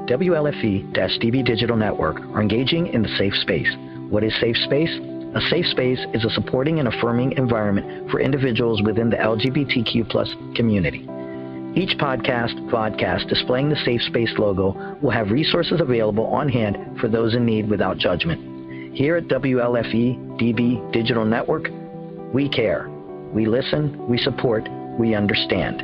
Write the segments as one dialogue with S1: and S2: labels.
S1: WLFE-DB Digital Network are engaging in the safe space. What is safe space? A safe space is a supporting and affirming environment for individuals within the LGBTQ+ community. Each podcast displaying the Safe Space logo will have resources available on hand for those in need without judgment. Here at WLFE-DB Digital Network, we care. We listen, we support, we understand.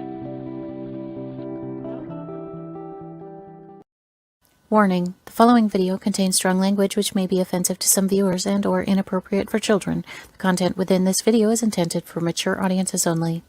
S2: Warning, the following video contains strong language which may be offensive to some viewers and or inappropriate for children. The content within this video is intended for mature audiences only.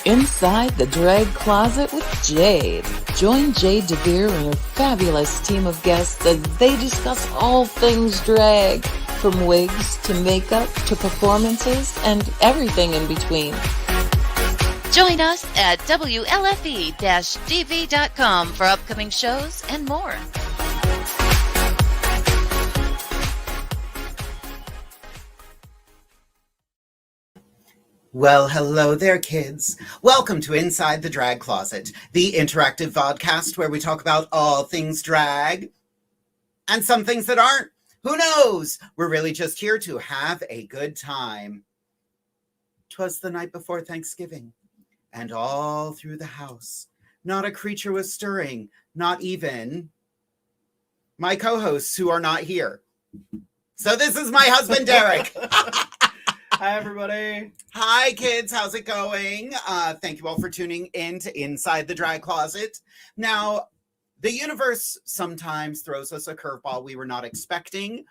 S3: Inside the Drag Closet with Jade. Join Jade DeVere and her fabulous team of guests as they discuss all things drag, from wigs to makeup to performances and everything in between.
S4: Join us at WLFE-DV.com for upcoming shows and more.
S5: Well, hello there, kids. Welcome to Inside the Drag Closet, the interactive vodcast where we talk about all things drag and some things that aren't. Who knows? We're really just here to have a good time. 'Twas the night before Thanksgiving, and all through the house, not a creature was stirring, not even my co-hosts who are not here. So this is my husband, Derek.
S6: Hi, everybody.
S5: Hi, kids. How's it going? Thank you all for tuning in to Inside the Drag Closet. Now, the universe sometimes throws us a curveball we were not expecting.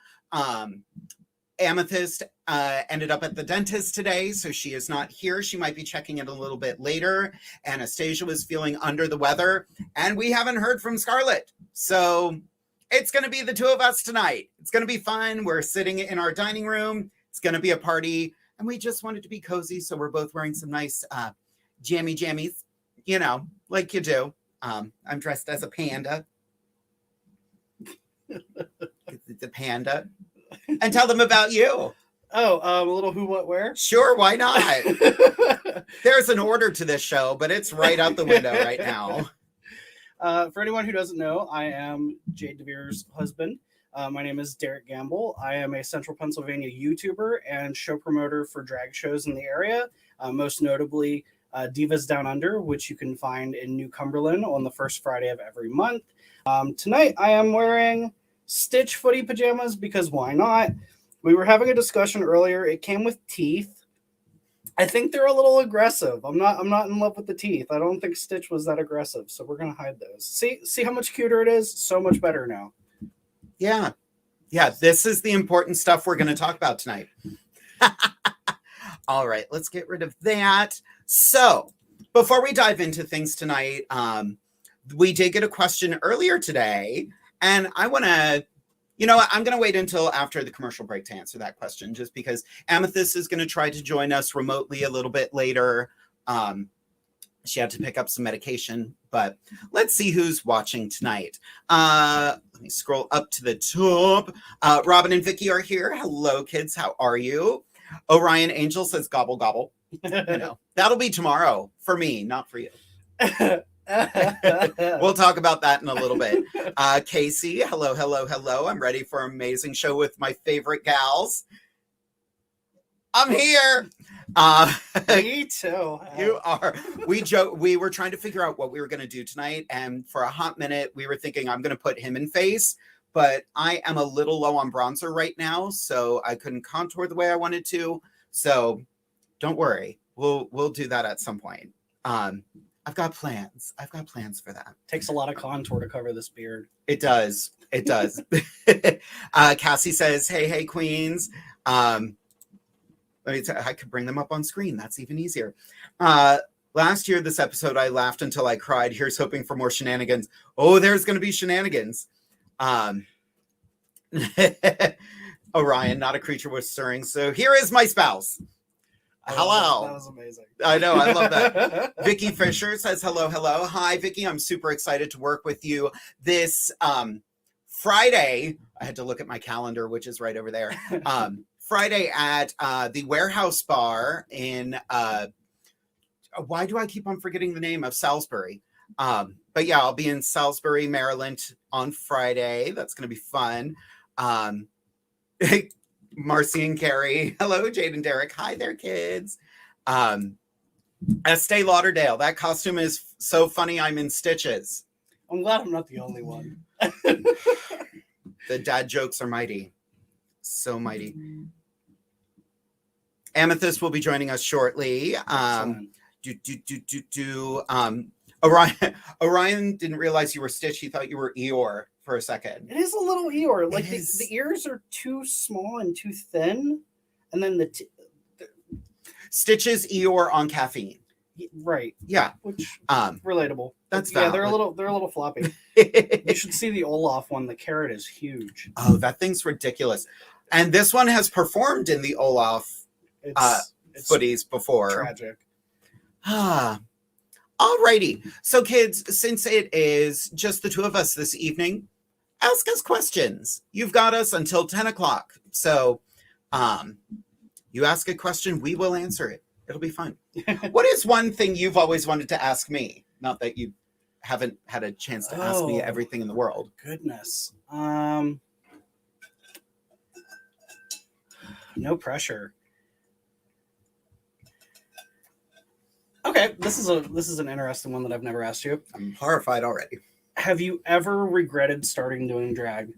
S5: Amethyst ended up at the dentist today, so she is not here. She might be checking in a little bit later. Anastasia was feeling under the weather, and we haven't heard from Scarlett. So it's going to be the two of us tonight. It's going to be fun. We're sitting in our dining room. It's going to be a party, and we just wanted to be cozy, so we're both wearing some nice jammies, you know, like you do. I'm dressed as a panda. The panda. And tell them about you.
S6: Oh, a little who, what, where?
S5: Sure, why not? There's an order to this show, but it's right out the window right now.
S6: For anyone who doesn't know, I am Jade DeVere's husband. My name is Derek Gamble. I am a Central Pennsylvania YouTuber and show promoter for drag shows in the area, most notably Divas Down Under, which you can find in New Cumberland on the first Friday of every month. Tonight, I am wearing Stitch footy pajamas because why not? We were having a discussion earlier. It came with teeth. I think they're a little aggressive. I'm not in love with the teeth. I don't think Stitch was that aggressive, so we're gonna hide those. See how much cuter it is? So much better now.
S5: Yeah, this is the important stuff we're going to talk about tonight. All right, let's get rid of that. So before we dive into things tonight, we did get a question earlier today, and I want to, I'm going to wait until after the commercial break to answer that question, just because Amethyst is going to try to join us remotely a little bit later. She had to pick up some medication, but let's see who's watching tonight. Let me scroll up to the top. Robin and Vicky are here. Hello, kids. How are you? Orion Angel says gobble, gobble. That'll be tomorrow for me, not for you. We'll talk about that in a little bit. Casey, hello, hello, hello. I'm ready for an amazing show with my favorite gals. I'm here.
S6: Me too.
S5: You are. We were trying to figure out what we were going to do tonight, and for a hot minute, we were thinking I'm going to put him in face, but I am a little low on bronzer right now, so I couldn't contour the way I wanted to. So don't worry, we'll do that at some point. I've got plans. I've got plans for that.
S6: Takes a lot of contour to cover this beard.
S5: It does. It does. Cassie says, "Hey, queens." I could bring them up on screen. That's even easier. Last year, this episode, I laughed until I cried. Here's hoping for more shenanigans. Oh, there's going to be shenanigans. Orion, not a creature worth stirring. So here is my spouse. Hello.
S6: That was amazing.
S5: I know. I love that. Vicky Fisher says, hello, hello. Hi, Vicky. I'm super excited to work with you this Friday. I had to look at my calendar, which is right over there. Friday at the Warehouse Bar in, why do I keep on forgetting the name of Salisbury? But yeah, I'll be in Salisbury, Maryland on Friday. That's going to be fun. Marcy and Carrie. Hello, Jade and Derek. Hi there, kids. Estee Lauderdale. That costume is so funny. I'm in stitches.
S6: I'm glad I'm not the only one.
S5: The dad jokes are mighty. So mighty. Amethyst will be joining us shortly. Orion didn't realize you were Stitch. He thought you were Eeyore for a second.
S6: It is a little Eeyore. Like the ears are too small and too thin, and then the
S5: Stitch's Eeyore on caffeine.
S6: Right.
S5: Yeah.
S6: Which
S5: Relatable.
S6: relatable.
S5: That's
S6: yeah.
S5: valid.
S6: They're a little floppy. You should see the Olaf one. The carrot is huge.
S5: Oh, that thing's ridiculous. And this one has performed in the Olaf
S6: It's
S5: footies before.
S6: tragic.
S5: Alrighty. So kids, since it is just the two of us this evening, ask us questions. You've got us until 10 o'clock. So you ask a question, we will answer it. It'll be fun. What is one thing you've always wanted to ask me? Not that you haven't had a chance to ask me everything in the world.
S6: Goodness. No pressure. Okay, this is an interesting one that I've never asked you.
S5: I'm horrified already.
S6: Have you ever regretted starting doing drag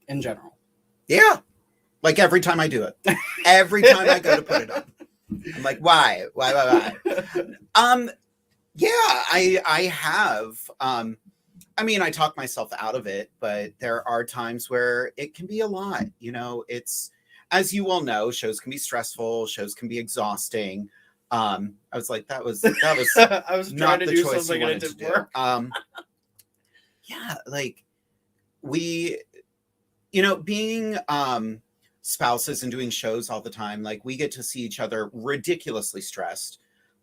S6: in general?
S5: Yeah. Like every time I do it. Every time I go to put it on. I'm like, why? Yeah, I have. I mean, I talk myself out of it, but there are times where it can be a lot. You know, it's, as you all know, shows can be stressful, shows can be exhausting. I was like, that was
S6: I was
S5: not
S6: trying to
S5: the
S6: do
S5: choice
S6: something
S5: you
S6: and it
S5: wanted to
S6: didn't
S5: do.
S6: work.
S5: Yeah, like we, being spouses and doing shows all the time, like we get to see each other ridiculously stressed.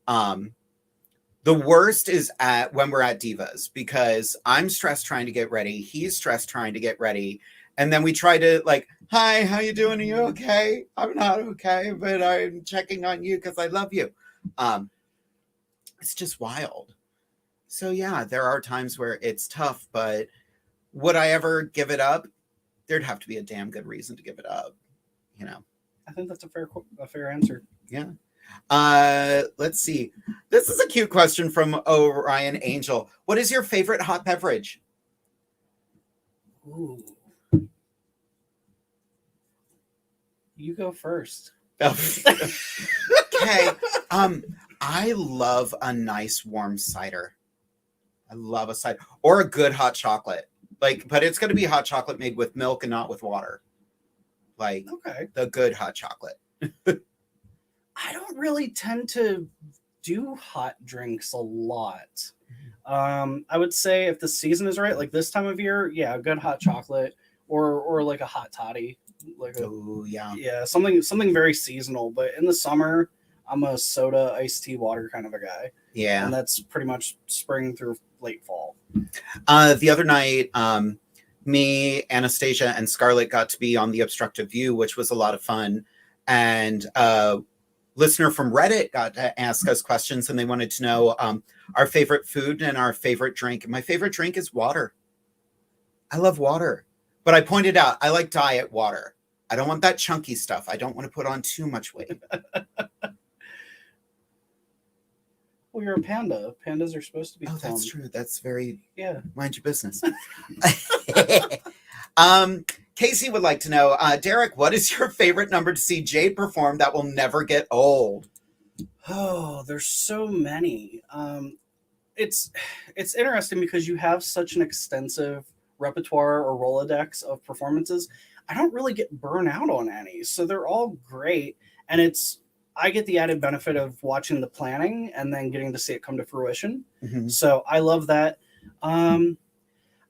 S5: The worst is when we're at Divas, because I'm stressed trying to get ready. He's stressed trying to get ready. And then we try to like, hi, how you doing? Are you okay? I'm not okay, but I'm checking on you because I love you. It's just wild. So yeah, there are times where it's tough, but would I ever give it up? There'd have to be a damn good reason to give it up,
S6: I think that's a fair answer.
S5: Yeah. Let's see. This is a cute question from Orion Angel. What is your favorite hot beverage?
S6: Ooh. You go first.
S5: Okay. I love a nice warm cider. I love a cider or a good hot chocolate. But it's going to be hot chocolate made with milk and not with water.
S6: Okay.
S5: The good hot chocolate.
S6: I don't really tend to do hot drinks a lot. I would say if the season is right, like this time of year, yeah, a good hot chocolate or like a hot toddy.
S5: Oh yeah.
S6: Yeah, something very seasonal. But in the summer, I'm a soda, iced tea, water kind of a guy.
S5: Yeah.
S6: And that's pretty much spring through late fall.
S5: The other night, me, Anastasia, and Scarlett got to be on The Obstructive View, which was a lot of fun. And listener from Reddit got to ask us questions, and they wanted to know our favorite food and our favorite drink. My favorite drink is water. I love water. But I pointed out, I like diet water. I don't want that chunky stuff. I don't want to put on too much weight.
S6: Well, you're a panda. Pandas are supposed to be plump.
S5: That's true. That's very,
S6: yeah.
S5: Mind your business. Casey would like to know, Derek, what is your favorite number to see Jade perform that will never get old?
S6: Oh, there's so many. It's interesting because you have such an extensive repertoire or Rolodex of performances. I don't really get burnt out on any, so they're all great. And I get the added benefit of watching the planning and then getting to see it come to fruition. Mm-hmm. So I love that. I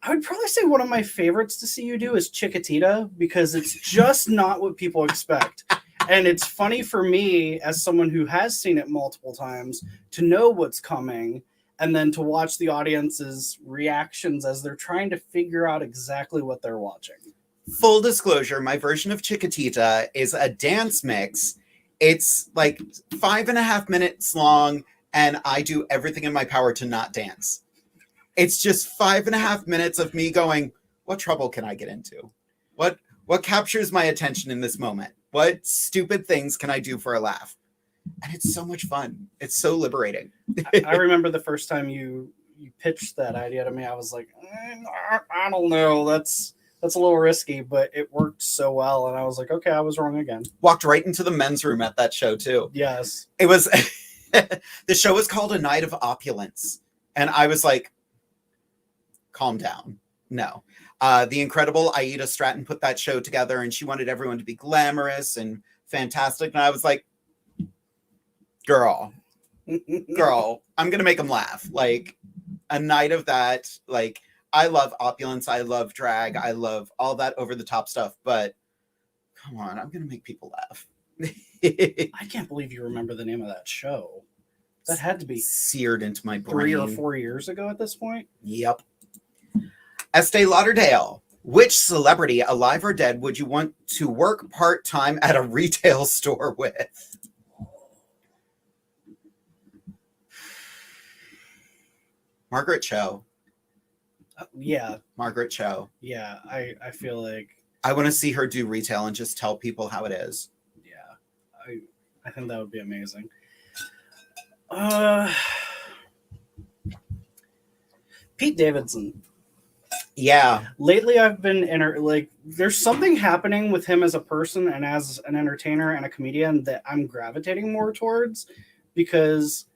S6: would probably say one of my favorites to see you do is Chiquitita, because it's just not what people expect. And it's funny for me as someone who has seen it multiple times to know what's coming and then to watch the audience's reactions as they're trying to figure out exactly what they're watching.
S5: Full disclosure, my version of Chiquitita is a dance mix. It's like 5.5 minutes long, and I do everything in my power to not dance. It's just 5.5 minutes of me going, what trouble can I get into? What captures my attention in this moment? What stupid things can I do for a laugh? And it's so much fun. It's so liberating.
S6: I remember the first time you pitched that idea to me, I was like, I don't know. That's a little risky, but it worked so well. And I was like, okay, I was wrong again.
S5: Walked right into the men's room at that show too.
S6: Yes.
S5: It was, the show was called A Night of Opulence. And I was like, calm down. No. The incredible Aida Stratton put that show together, and she wanted everyone to be glamorous and fantastic. And I was like, girl, I'm going to make them laugh. Like, a night of that. Like, I love opulence. I love drag. I love all that over the top stuff. But come on, I'm going to make people laugh.
S6: I can't believe you remember the name of that show. That had to be
S5: seared into my brain.
S6: 3 or 4 years ago at this point.
S5: Yep. Estee Lauderdale. Which celebrity, alive or dead, would you want to work part-time at a retail store with? Margaret Cho.
S6: Yeah.
S5: Margaret Cho.
S6: Yeah, I feel like
S5: I want to see her do retail and just tell people how it is.
S6: Yeah. I think that would be amazing. Pete Davidson.
S5: Yeah.
S6: Lately I've been there's something happening with him as a person and as an entertainer and a comedian that I'm gravitating more towards, because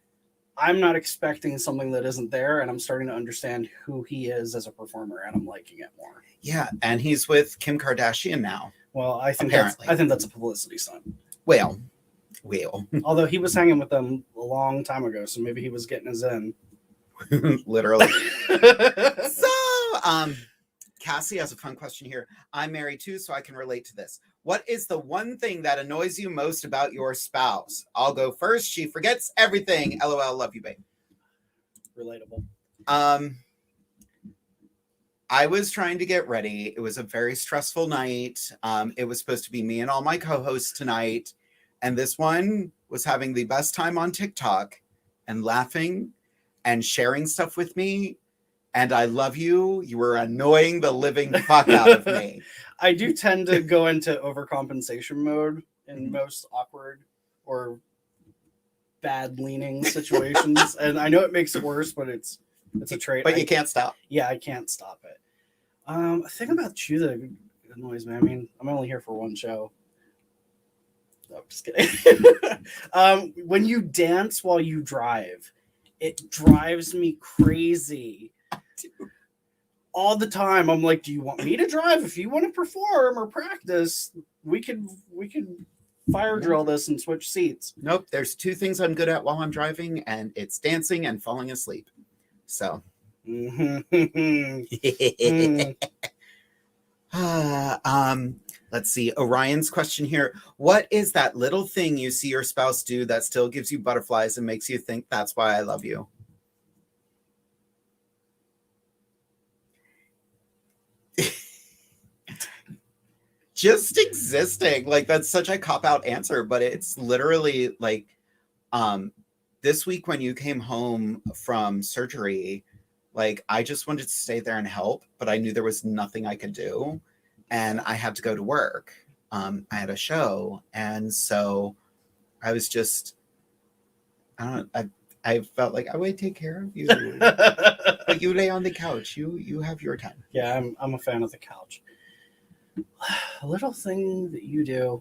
S6: I'm not expecting something that isn't there, and I'm starting to understand who he is as a performer, and I'm liking it more.
S5: Yeah, and he's with Kim Kardashian now.
S6: Well, I think that's a publicity stunt.
S5: Well.
S6: Although he was hanging with them a long time ago, so maybe he was getting his in.
S5: Literally. So, Cassie has a fun question here. I'm married too, so I can relate to this. What is the one thing that annoys you most about your spouse? I'll go first. She forgets everything. LOL, love you, babe.
S6: Relatable.
S5: I was trying to get ready. It was a very stressful night. It was supposed to be me and all my co-hosts tonight. And this one was having the best time on TikTok and laughing and sharing stuff with me. And I love you. You were annoying the living fuck out of me.
S6: I do tend to go into overcompensation mode in most awkward or bad leaning situations. And I know it makes it worse, but it's a trait.
S5: But you can't stop.
S6: Yeah, I can't stop it. A thing about you that annoys me. I mean, I'm only here for one show. No, I'm just kidding. When you dance while you drive, it drives me crazy. All the time. I'm like, do you want me to drive? If you want to perform or practice, we could fire drill this and switch seats.
S5: Nope. There's two things I'm good at while I'm driving, and it's dancing and falling asleep. So. Let's see. Orion's question here. What is that little thing you see your spouse do that still gives you butterflies and makes you think that's why I love you? Just existing. Like, that's such a cop-out answer, but it's literally like this week when you came home from surgery, like, I just wanted to stay there and help, but I knew there was nothing I could do, and I had to go to work. I had a show, and so I was just, I felt like I would take care of you. But you lay on the couch. You have your time.
S6: Yeah, I'm a fan of the couch. A little thing that you do.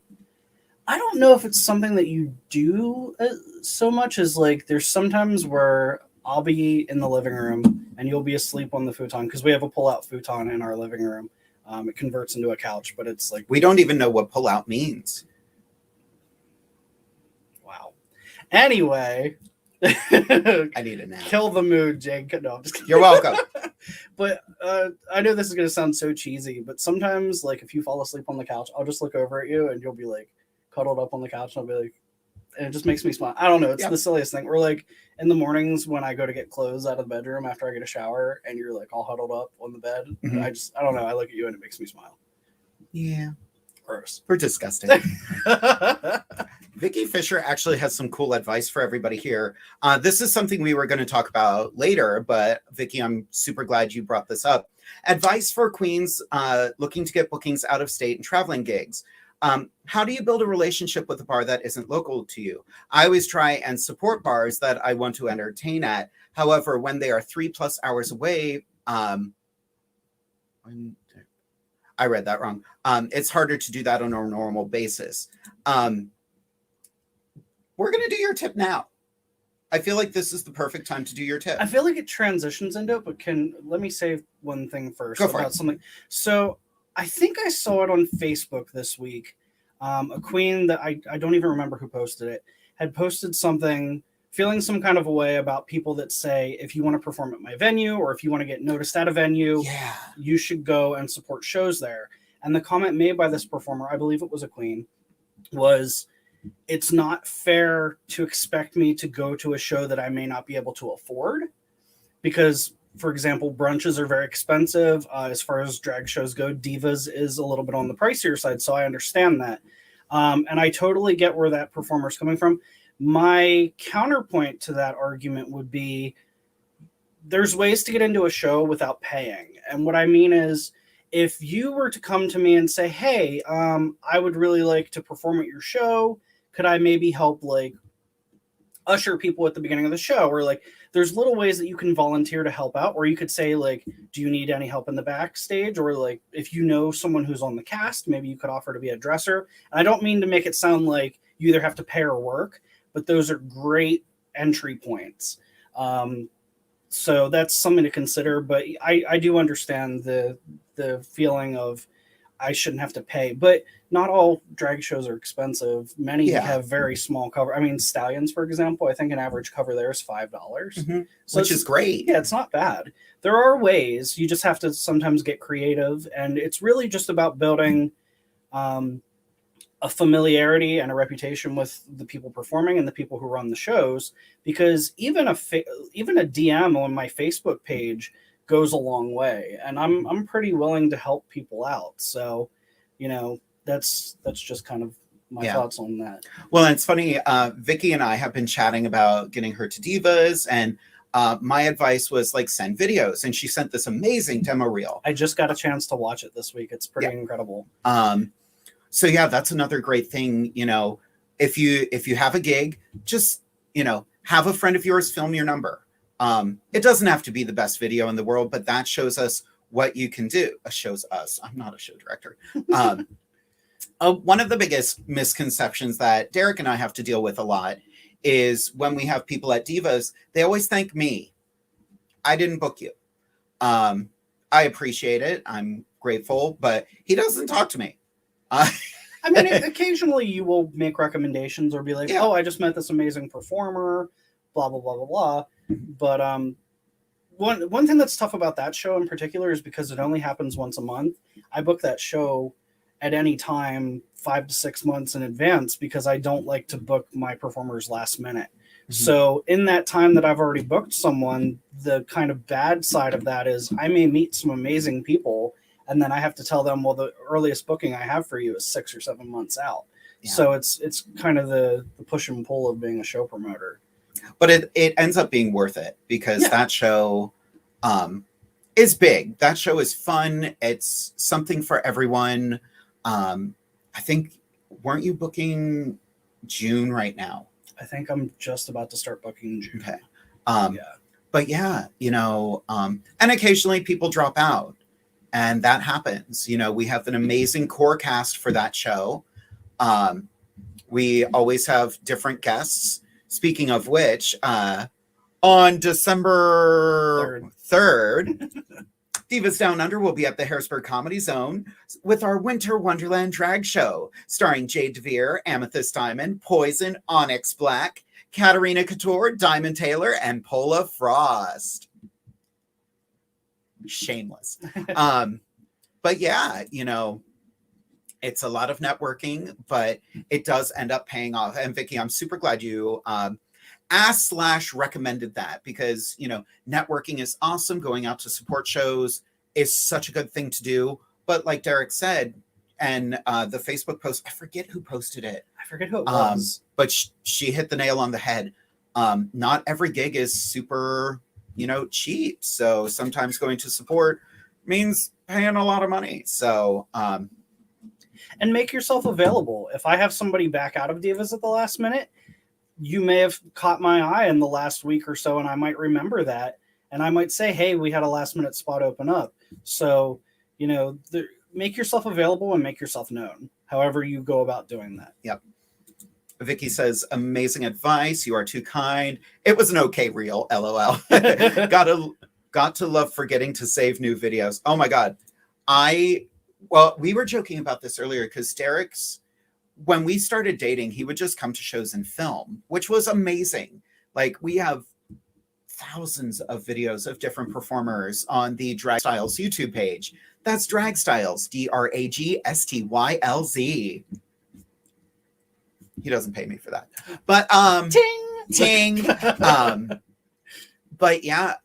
S6: I don't know if it's something that you do so much as, like, there's sometimes where I'll be in the living room and you'll be asleep on the futon, because we have a pull-out futon in our living room. It converts into a couch, but it's like...
S5: We don't even know what pull-out means.
S6: Wow. Anyway...
S5: I need a nap.
S6: Kill the mood, Jake. No, I'm just kidding.
S5: You're welcome.
S6: But I know this is going to sound so cheesy, but sometimes, like, if you fall asleep on the couch, I'll just look over at you and you'll be like cuddled up on the couch, and I'll be like, and it just makes me smile. I don't know. It's the silliest thing. Or like in the mornings when I go to get clothes out of the bedroom after I get a shower, and you're like all huddled up on the bed. I don't know. I look at you and it makes me smile.
S5: Yeah.
S6: Gross.
S5: We're disgusting. Vicky Fisher actually has some cool advice for everybody here. This is something we were going to talk about later, but Vicky, I'm super glad you brought this up. Advice for queens looking to get bookings out of state and traveling gigs. How do you build a relationship with a bar that isn't local to you? I always try and support bars that I want to entertain at. However, when they are 3+ hours away, I read that wrong. It's harder to do that on a normal basis. We're going to do your tip now. I feel like this is the perfect time to do your tip.
S6: I feel like it transitions into it, but let me say one thing first about something. So I think I saw it on Facebook this week. A queen that I don't even remember who posted it had posted something feeling some kind of a way about people that say, if you want to perform at my venue or if you want to get noticed at a venue, you should go and support shows there. And the comment made by this performer, I believe it was a queen, was, it's not fair to expect me to go to a show that I may not be able to afford because, for example, brunches are very expensive. As far as drag shows go, Divas is a little bit on the pricier side, so I understand that. And I totally get where that performer is coming from. My counterpoint to that argument would be there's ways to get into a show without paying. And what I mean is, if you were to come to me and say, hey, I would really like to perform at your show, could I maybe help like usher people at the beginning of the show? Or like there's little ways that you can volunteer to help out, or you could say like, do you need any help in the backstage? Or like if you know someone who's on the cast, maybe you could offer to be a dresser. And I don't mean to make it sound like you either have to pay or work, but those are great entry points. So that's something to consider, but I do understand the feeling of I shouldn't have to pay, but not all drag shows are expensive. Many have very small cover. I mean, Stallions, for example, I think an average cover there is $5, so
S5: which is great.
S6: Yeah, it's not bad. There are ways. You just have to sometimes get creative, and it's really just about building a familiarity and a reputation with the people performing and the people who run the shows, because even a DM on my Facebook page goes a long way, and I'm pretty willing to help people out. So, you know, that's just kind of my thoughts on that.
S5: Well, it's funny. Vicky and I have been chatting about getting her to Divas, and my advice was like send videos, and she sent this amazing demo reel.
S6: I just got a chance to watch it this week. It's pretty incredible.
S5: So yeah, that's another great thing. You know, if you have a gig, just, you know, have a friend of yours film your number. It doesn't have to be the best video in the world, but that shows us what you can do. Shows us. I'm not a show director. One of the biggest misconceptions that Derek and I have to deal with a lot is when we have people at Divas, they always thank me. I didn't book you. I appreciate it. I'm grateful, but he doesn't talk to me.
S6: I mean, occasionally you will make recommendations or be like, oh, I just met this amazing performer, blah, blah, blah, blah, blah. But one thing that's tough about that show in particular is because it only happens once a month. I book that show at any time 5 to 6 months in advance because I don't like to book my performers last minute. So in that time that I've already booked someone, the kind of bad side of that is I may meet some amazing people, and then I have to tell them, well, the earliest booking I have for you is 6 or 7 months out. So it's kind of the push and pull of being a show promoter.
S5: But it ends up being worth it because that show is big. That show is fun. It's something for everyone. I think, weren't you booking June right now?
S6: I think I'm just about to start booking June.
S5: Okay. But yeah, you know, and occasionally people drop out. And that happens. You know, we have an amazing core cast for that show. We always have different guests. Speaking of which, on December 3rd, Divas Down Under will be at the Harrisburg Comedy Zone with our Winter Wonderland drag show, starring Jade DeVere, Amethyst Diamond, Poison, Onyx Black, Katarina Couture, Diamond Taylor, and Pola Frost. Shameless. But yeah, you know, It's a lot of networking, but it does end up paying off. And Vicky, I'm super glad you asked/recommended that, because, you know, networking is awesome. Going out to support shows is such a good thing to do. But like Derek said, and the Facebook post, I forget who posted it.
S6: I forget who it was.
S5: But she hit the nail on the head. Not every gig is super, you know, cheap. So sometimes going to support means paying a lot of money. So,
S6: and make yourself available. If I have somebody back out of Divas at the last minute, you may have caught my eye in the last week or so, and I might remember that. And I might say, hey, we had a last minute spot open up. So, you know, make yourself available and make yourself known, however you go about doing that.
S5: Yep. Vicky says, amazing advice. You are too kind. It was an okay reel, LOL. Got to love forgetting to save new videos. Oh my God. Well, we were joking about this earlier because when we started dating, he would just come to shows and film, which was amazing. Like, we have thousands of videos of different performers on the Drag Styles YouTube page. That's Drag Styles, DRAGSTYLZ. He doesn't pay me for that. But ting. But yeah,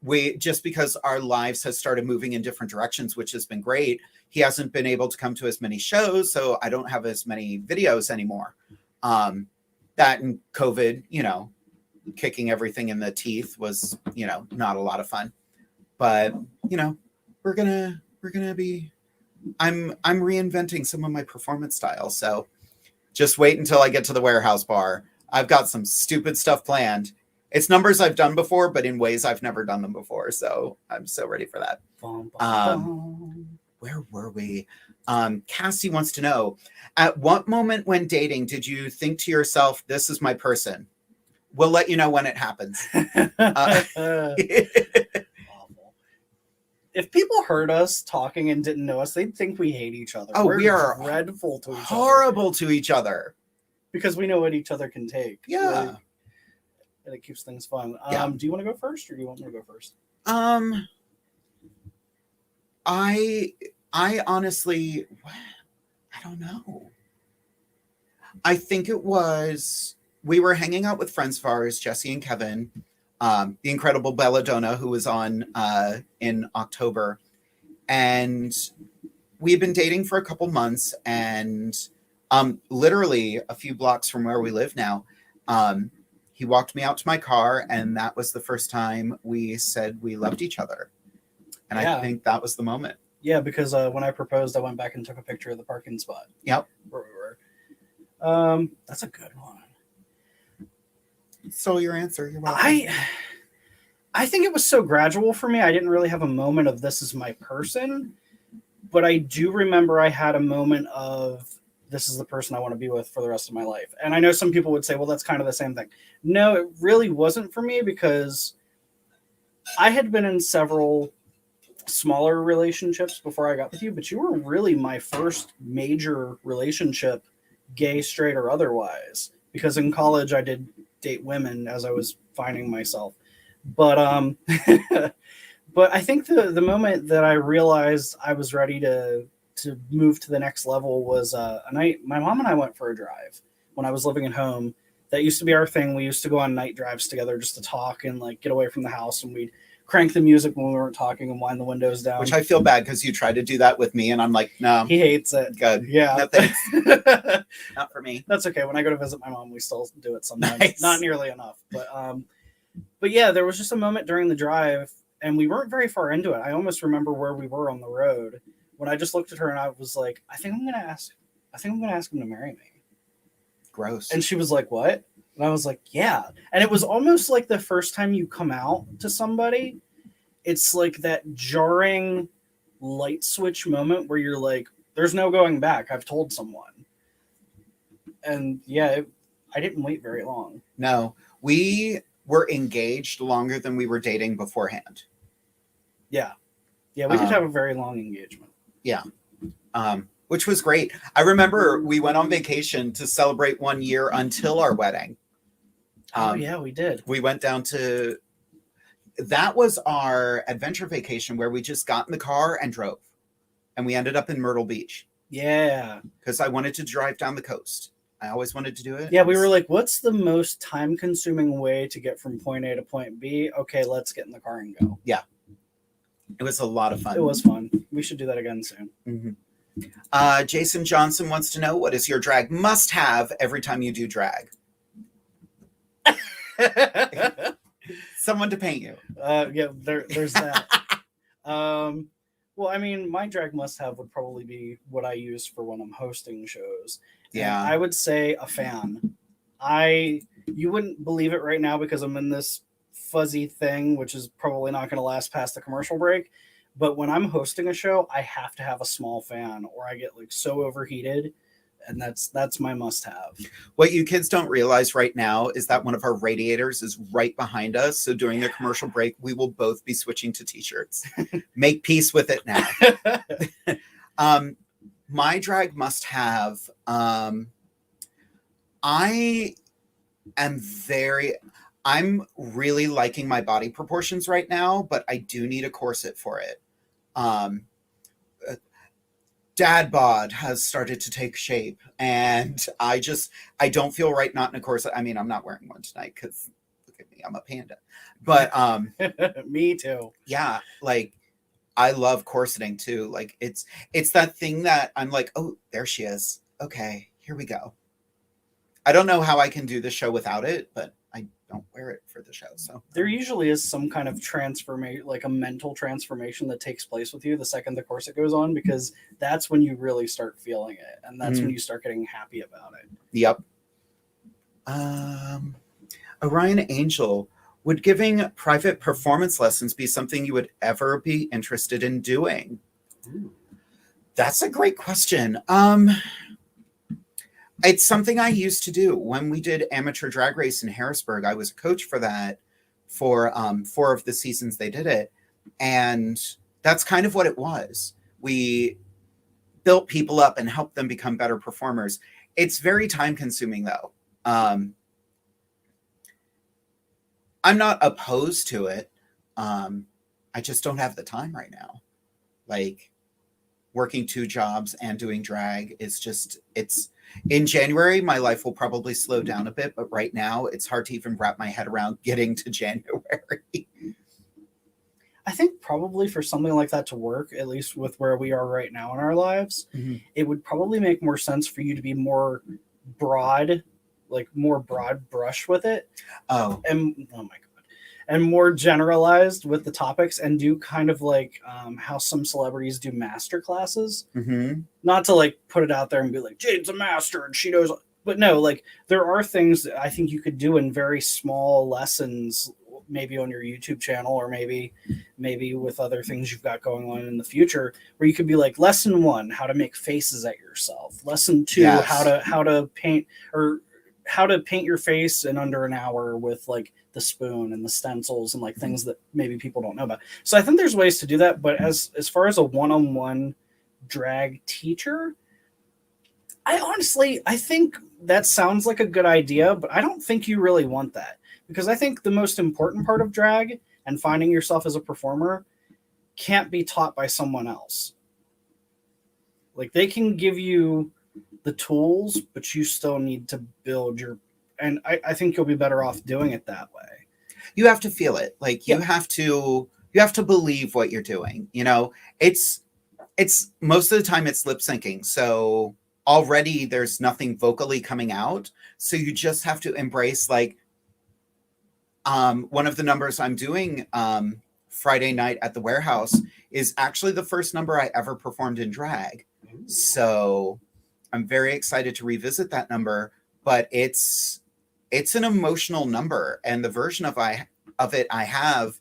S5: we, just because our lives has started moving in different directions, which has been great. He hasn't been able to come to as many shows, so I don't have as many videos anymore. That and COVID, you know, kicking everything in the teeth was, you know, not a lot of fun. But, you know, we're gonna be, I'm reinventing some of my performance styles. So just wait until I get to the warehouse bar. I've got some stupid stuff planned. It's numbers I've done before, but in ways I've never done them before. So I'm so ready for that. Where were we? Cassie wants to know, at what moment when dating did you think to yourself, this is my person? We'll let you know when it happens.
S6: If people heard us talking and didn't know us, they'd think we hate each other.
S5: Oh, we are
S6: dreadful to each other.
S5: Horrible to each other. Because
S6: we know what each other can take.
S5: Yeah.
S6: Really. And it keeps things fun.
S5: Yeah.
S6: Do you want to go first, or do you want me to go first?
S5: I honestly, I don't know. I think it was, we were hanging out with friends of ours, Jesse and Kevin, the incredible Belladonna, who was on in October. And we had been dating for a couple months, and literally a few blocks from where we live now, he walked me out to my car, and that was the first time we said we loved each other. And yeah. I think that was the moment.
S6: Yeah, because when I proposed, I went back and took a picture of the parking spot.
S5: Yep.
S6: Where we were. That's a good one.
S5: So your answer, you're welcome.
S6: I think it was so gradual for me. I didn't really have a moment of this is my person, but I do remember I had a moment of this is the person I want to be with for the rest of my life. And I know some people would say, well, that's kind of the same thing. No, it really wasn't for me, because I had been in several smaller relationships before I got with you, but you were really my first major relationship, gay, straight, or otherwise, because in college I did date women as I was finding myself. But but I think the moment that I realized I was ready to move to the next level was a night my mom and I went for a drive when I was living at home. That used to be our thing. We used to go on night drives together just to talk and like get away from the house, and we'd crank the music when we weren't talking and wind the windows down.
S5: Which I feel bad, because you tried to do that with me, and I'm like, no.
S6: He hates it.
S5: Good.
S6: Yeah.
S5: No, thanks. Not for me.
S6: That's okay. When I go to visit my mom, we still do it sometimes.
S5: Nice.
S6: Not nearly enough. But yeah, there was just a moment during the drive, and we weren't very far into it. I almost remember where we were on the road when I just looked at her and I was like, I think I'm gonna ask him to marry me.
S5: Gross.
S6: And she was like, what? And I was like, yeah. And it was almost like the first time you come out to somebody, it's like that jarring light switch moment where you're like, there's no going back. I've told someone. And yeah, I didn't wait very long.
S5: No, we were engaged longer than we were dating beforehand.
S6: Yeah. Yeah, we did have a very long engagement.
S5: Yeah. Which was great. I remember we went on vacation to celebrate 1 year until our wedding.
S6: Oh, yeah, we did.
S5: We went down to, that was our adventure vacation where we just got in the car and drove. and we ended up in Myrtle Beach.
S6: Yeah.
S5: Because I wanted to drive down the coast. I always wanted to do it.
S6: Yeah, we were like, what's the most time-consuming way to get from point A to point B? Okay, let's get in the car and go.
S5: Yeah. It was a lot of fun.
S6: It was fun. We should do that again soon.
S5: Mm-hmm. Jason Johnson wants to know, what is your drag must-have every time you do drag? Someone to paint you.
S6: Yeah, there's that. Well, I mean, my drag must-have would probably be what I use for when I'm hosting shows.
S5: Yeah.
S6: And I would say a fan. You wouldn't believe it right now because I'm in this fuzzy thing, which is probably not going to last past the commercial break. But when I'm hosting a show, I have to have a small fan or I get like so overheated. And that's my must-have.
S5: What you kids don't realize right now is that one of our radiators is right behind us. So during the commercial break, we will both be switching to t-shirts. Make peace with it now. My drag must-have. I'm really liking my body proportions right now, but I do need a corset for it. Dad bod has started to take shape, and I don't feel right not in a corset. I mean, I'm not wearing one tonight because look at me, I'm a panda. But
S6: me too.
S5: Yeah, like I love corseting too. Like it's that thing that I'm like, oh, there she is. Okay, here we go. I don't know how I can do the show without it, but I don't wear it for the show. So
S6: there usually is some kind of transformation, like a mental transformation that takes place with you the second the corset goes on, because that's when you really start feeling it. And that's when you start getting happy about it.
S5: Yep. Orion Angel, would giving private performance lessons be something you would ever be interested in doing? Ooh. That's a great question. It's something I used to do when we did Amateur Drag Race in Harrisburg. I was a coach for that for 4 of the seasons they did it. And that's kind of what it was. We built people up and helped them become better performers. It's very time consuming though. I'm not opposed to it. I just don't have the time right now. Like working 2 jobs and doing drag is just, in January, my life will probably slow down a bit, but right now it's hard to even wrap my head around getting to January.
S6: I think probably for something like that to work, at least with where we are right now in our lives, it would probably make more sense for you to be more broad brush with it. Oh my God. And more generalized with the topics and do kind of like how some celebrities do master classes. Not to like put it out there and be like, Jade's a master and she knows. But no, like there are things that I think you could do in very small lessons, maybe on your YouTube channel or maybe with other things you've got going on in the future, where you could be like, lesson 1, how to make faces at yourself. Lesson 2, yes. how to paint your face in under an hour with like the spoon and the stencils and like things that maybe people don't know about. So I think there's ways to do that. But as far as a one-on-one drag teacher, I think that sounds like a good idea, but I don't think you really want that, because I think the most important part of drag and finding yourself as a performer can't be taught by someone else. Like they can give you the tools, but you still need to build your, and I think you'll be better off doing it that way.
S5: You have to feel it. Like you have to believe what you're doing. You know, it's most of the time it's lip syncing. So already there's nothing vocally coming out. So you just have to embrace like, one of the numbers I'm doing, Friday night at the warehouse is actually the first number I ever performed in drag. So I'm very excited to revisit that number, but it's an emotional number, and the version of it I have,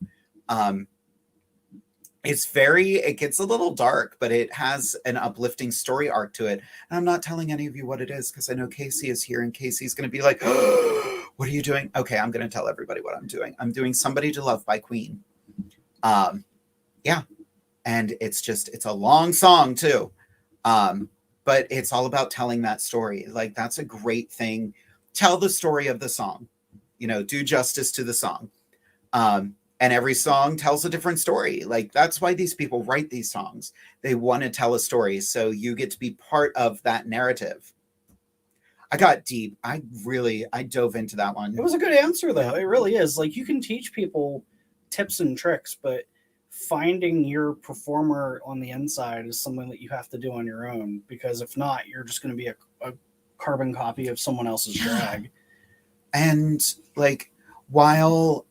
S5: it gets a little dark, but it has an uplifting story arc to it. And I'm not telling any of you what it is because I know Casey is here, and Casey's going to be like, oh, what are you doing? Okay, I'm going to tell everybody what I'm doing. I'm doing Somebody to Love by Queen. Yeah, and it's a long song too. But it's all about telling that story. Like, that's a great thing. Tell the story of the song, do justice to the song. And and every song tells a different story. Like, that's why these people write these songs. They want to tell a story, so you get to be part of that narrative. I got deep. I dove into that one.
S6: It was a good answer, though. It really is. Like, you can teach people tips and tricks, but finding your performer on the inside is something that you have to do on your own, because if not, you're just going to be a carbon copy of someone else's drag.
S5: And like, while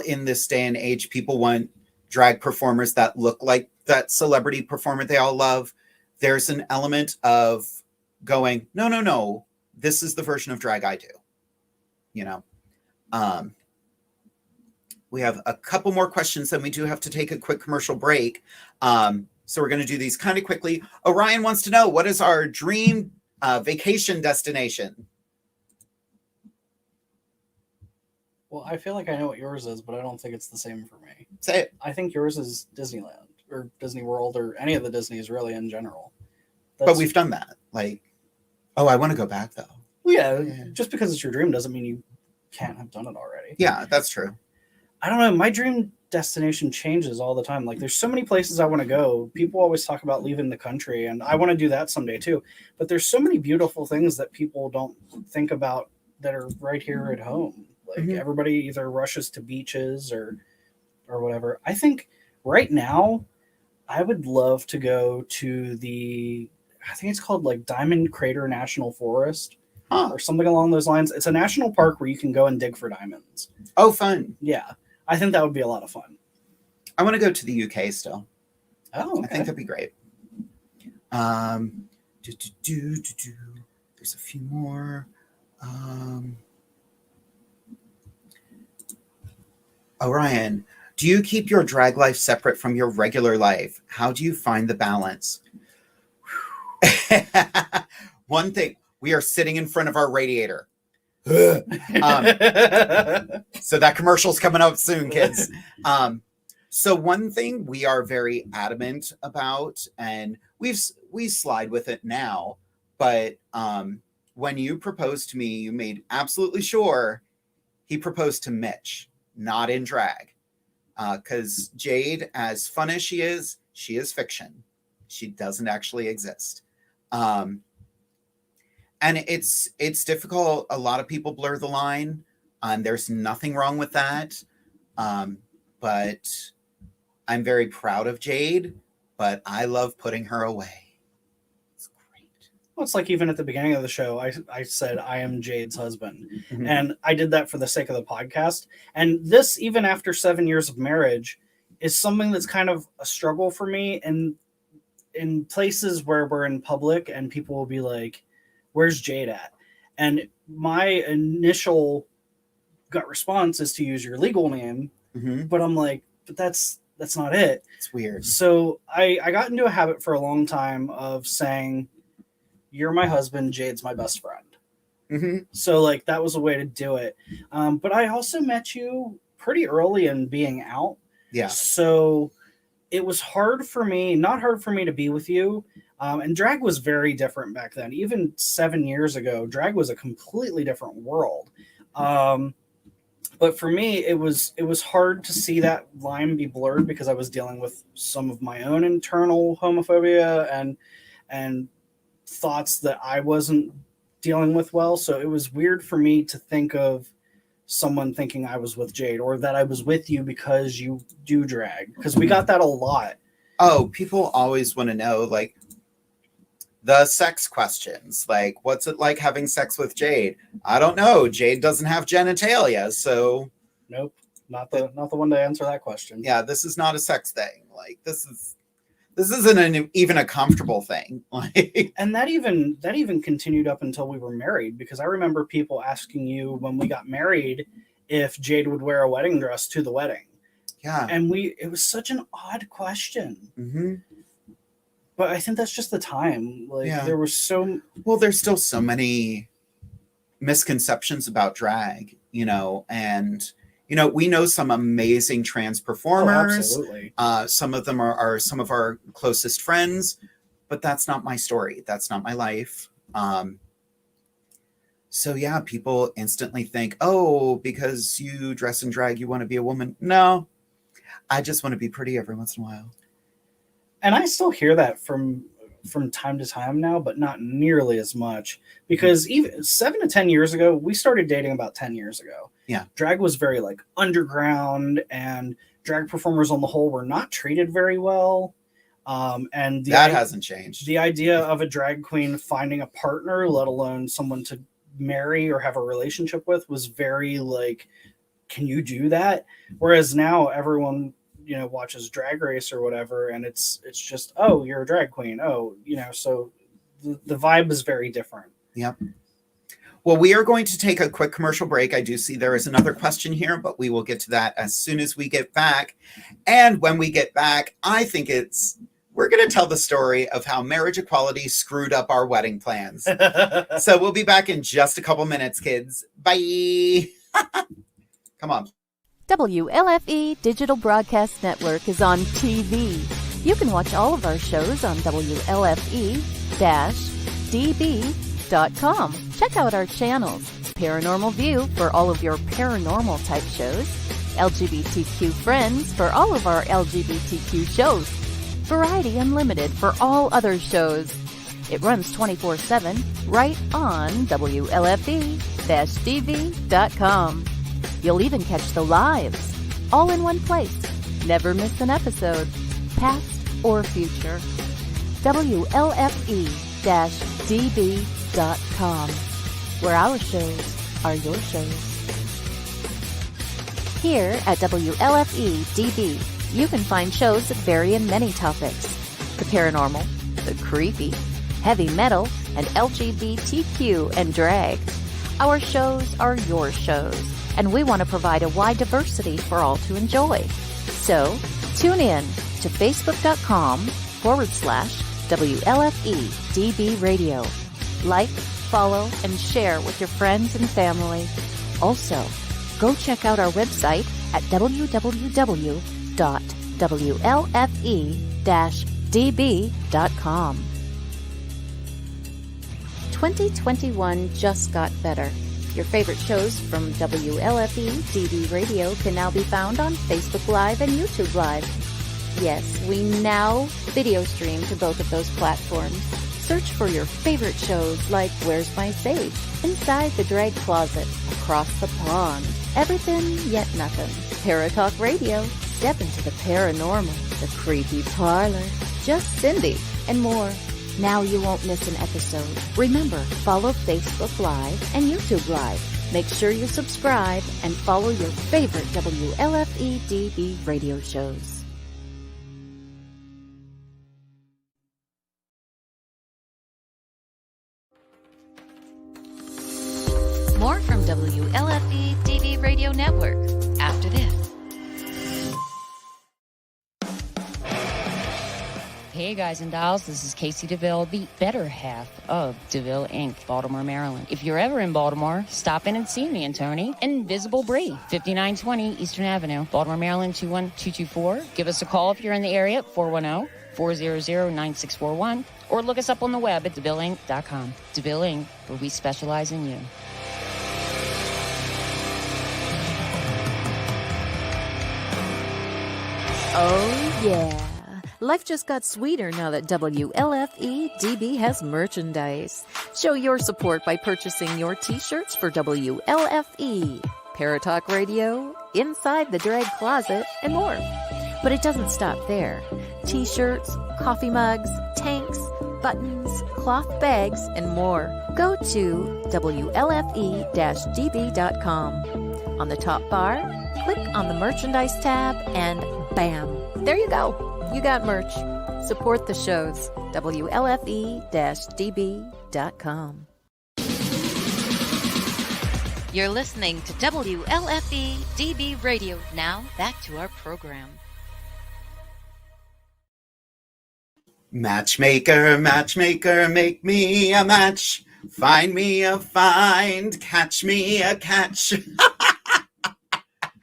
S5: in this day and age, people want drag performers that look like that celebrity performer they all love, there's an element of going, no, this is the version of drag I do. You know, we have a couple more questions, then we do have to take a quick commercial break. So we're going to do these kind of quickly. Orion wants to know, what is our dream vacation destination?
S6: Well, I feel like I know what yours is, but I don't think it's the same for me.
S5: Say it.
S6: I think yours is Disneyland or Disney World or any of the Disneys really in general.
S5: But we've done that. Like, oh, I want to go back though.
S6: Well, yeah, just because it's your dream doesn't mean you can't have done it already.
S5: Yeah, that's true.
S6: I don't know. My dream destination changes all the time. Like, there's so many places I want to go. People always talk about leaving the country, and I want to do that someday too. But there's so many beautiful things that people don't think about that are right here at home. Like, everybody either rushes to beaches or whatever. I think right now I would love to go to I think it's called like Diamond Crater National Forest or something along those lines. It's a national park where you can go and dig for diamonds.
S5: Oh, fun.
S6: Yeah. I think that would be a lot of fun.
S5: I want to go to the UK still.
S6: Oh, okay.
S5: I think that'd be great. There's a few more. Orion, do you keep your drag life separate from your regular life? How do you find the balance? One thing, we are sitting in front of our radiator. So that commercial's coming up soon, kids. So one thing we are very adamant about, and we slide with it now, but when you proposed to me, you made absolutely sure he proposed to Mitch, not in drag. Because Jade, as fun as she is fiction. She doesn't actually exist. And it's difficult. A lot of people blur the line. There's nothing wrong with that. But I'm very proud of Jade, but I love putting her away. It's great.
S6: Well, it's like even at the beginning of the show, I said, I am Jade's husband. And I did that for the sake of the podcast. And this, even after 7 years of marriage, is something that's kind of a struggle for me. And in places where we're in public and people will be like, where's Jade at? And my initial gut response is to use your legal name. But I'm like, but that's not it.
S5: It's weird.
S6: So I got into a habit for a long time of saying, you're my husband, Jade's my best friend. So like that was a way to do it. But I also met you pretty early in being out.
S5: Yeah.
S6: So it was not hard for me to be with you. And drag was very different back then. Even 7 years ago, drag was a completely different world. But for me, it was hard to see that line be blurred because I was dealing with some of my own internal homophobia and thoughts that I wasn't dealing with well. So it was weird for me to think of someone thinking I was with Jade or that I was with you because you do drag, because we got that a lot.
S5: Oh, people always want to know, like, the sex questions, like, what's it like having sex with Jade? I don't know. Jade doesn't have genitalia, so
S6: nope, not the one to answer that question.
S5: Yeah, this is not a sex thing. Like, this isn't even a comfortable thing. Like,
S6: and that even continued up until we were married, because I remember people asking you when we got married if Jade would wear a wedding dress to the wedding.
S5: Yeah,
S6: and it was such an odd question. But I think that's just the time. Like, there was
S5: there's still so many misconceptions about drag, and we know some amazing trans performers.
S6: Oh, absolutely.
S5: Some of them are some of our closest friends, but that's not my story. That's not my life. So yeah, people instantly think, oh, because you dress in drag, you want to be a woman. No, I just want to be pretty every once in a while.
S6: And I still hear that from time to time now, but not nearly as much, because even 7 to 10 years ago, we started dating about 10 years ago.
S5: Yeah.
S6: Drag was very like underground, and drag performers on the whole were not treated very well. And
S5: that hasn't changed.
S6: The idea of a drag queen finding a partner, let alone someone to marry or have a relationship with, was very like, can you do that? Whereas now everyone, you know, watches Drag Race or whatever, and it's just, oh, you're a drag queen. Oh, you know, so the vibe is very different.
S5: Yep. Well, we are going to take a quick commercial break. I do see there is another question here, but we will get to that as soon as we get back. And when we get back, I think we're going to tell the story of how marriage equality screwed up our wedding plans. So we'll be back in just a couple minutes, kids. Bye. Come on.
S7: WLFE Digital Broadcast Network is on TV. You can watch all of our shows on WLFE-DB.com. Check out our channels. Paranormal View for all of your paranormal type shows. LGBTQ Friends for all of our LGBTQ shows. Variety Unlimited for all other shows. It runs 24/7 right on WLFE-DB.com. You'll even catch the lives, all in one place. Never miss an episode, past or future. WLFE-DB.com, where our shows are your shows. Here at WLFE-DB, you can find shows that vary in many topics: the paranormal, the creepy, heavy metal, and LGBTQ and drag. Our shows are your shows, and we want to provide a wide diversity for all to enjoy. So, tune in to facebook.com/WLFE-DB Radio. Like, follow, and share with your friends and family. Also, go check out our website at www.WLFE-DB.com. 2021 just got better. Your favorite shows from WLFE-DB Radio can now be found on Facebook Live and YouTube Live. Yes, we now video stream to both of those platforms. Search for your favorite shows like Where's My Safe, Inside the Drag Closet, Across the Pond, Everything Yet Nothing, Paratalk Radio, Step into the Paranormal, The Creepy Parlor, Just Cindy, and more. Now you won't miss an episode. Remember, follow Facebook Live and YouTube Live. Make sure you subscribe and follow your favorite WLFE-DB radio shows.
S4: More from WLFE-DB Radio Network after this.
S8: Hey guys and dolls, this is Casey DeVille, the better half of DeVille Inc., Baltimore, Maryland. If you're ever in Baltimore, stop in and see me and Tony. Invisible Bree, 5920 Eastern Avenue, Baltimore, Maryland, 21224. Give us a call if you're in the area at 410-400-9641, or look us up on the web at DeVilleInc.com. DeVille Inc., where we specialize in you.
S7: Oh yeah. Life just got sweeter now that WLFE-DB has merchandise. Show your support by purchasing your t-shirts for WLFE, Paratalk Radio, Inside the Drag Closet, and more. But it doesn't stop there. T-shirts, coffee mugs, tanks, buttons, cloth bags, and more. Go to WLFE-DB.com. On the top bar, click on the merchandise tab, and bam, there you go. You got merch. Support the shows. WLFE-DB.com.
S4: You're listening to WLFE-DB Radio. Now, back to our program.
S5: Matchmaker, matchmaker, make me a match. Find me a find. Catch me a catch.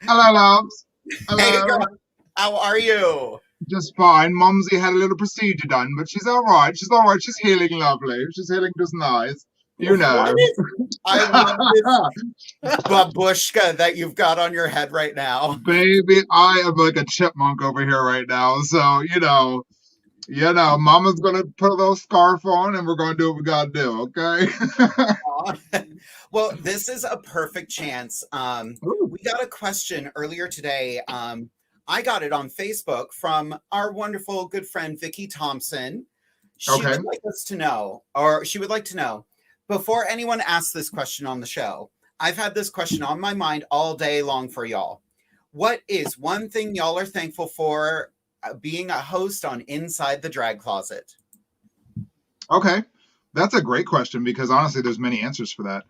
S9: Hello, loves. Hello.
S5: Hey, girl. How are you?
S9: Just fine. Mumsy had a little procedure done, but she's all right. She's all right. She's healing lovely. She's healing just nice. You know.
S5: I love this babushka that you've got on your head right now.
S9: Baby, I am like a chipmunk over here right now. So, mama's going to put a little scarf on and we're going to do what we got to do. Okay.
S5: Well, this is a perfect chance. We got a question earlier today. I got it on Facebook from our wonderful good friend, Vicky Thompson. She would like us to know, or she would like to know, before anyone asks this question on the show, I've had this question on my mind all day long for y'all. What is one thing y'all are thankful for being a host on Inside the Drag Closet?
S9: Okay. That's a great question because honestly, there's many answers for that.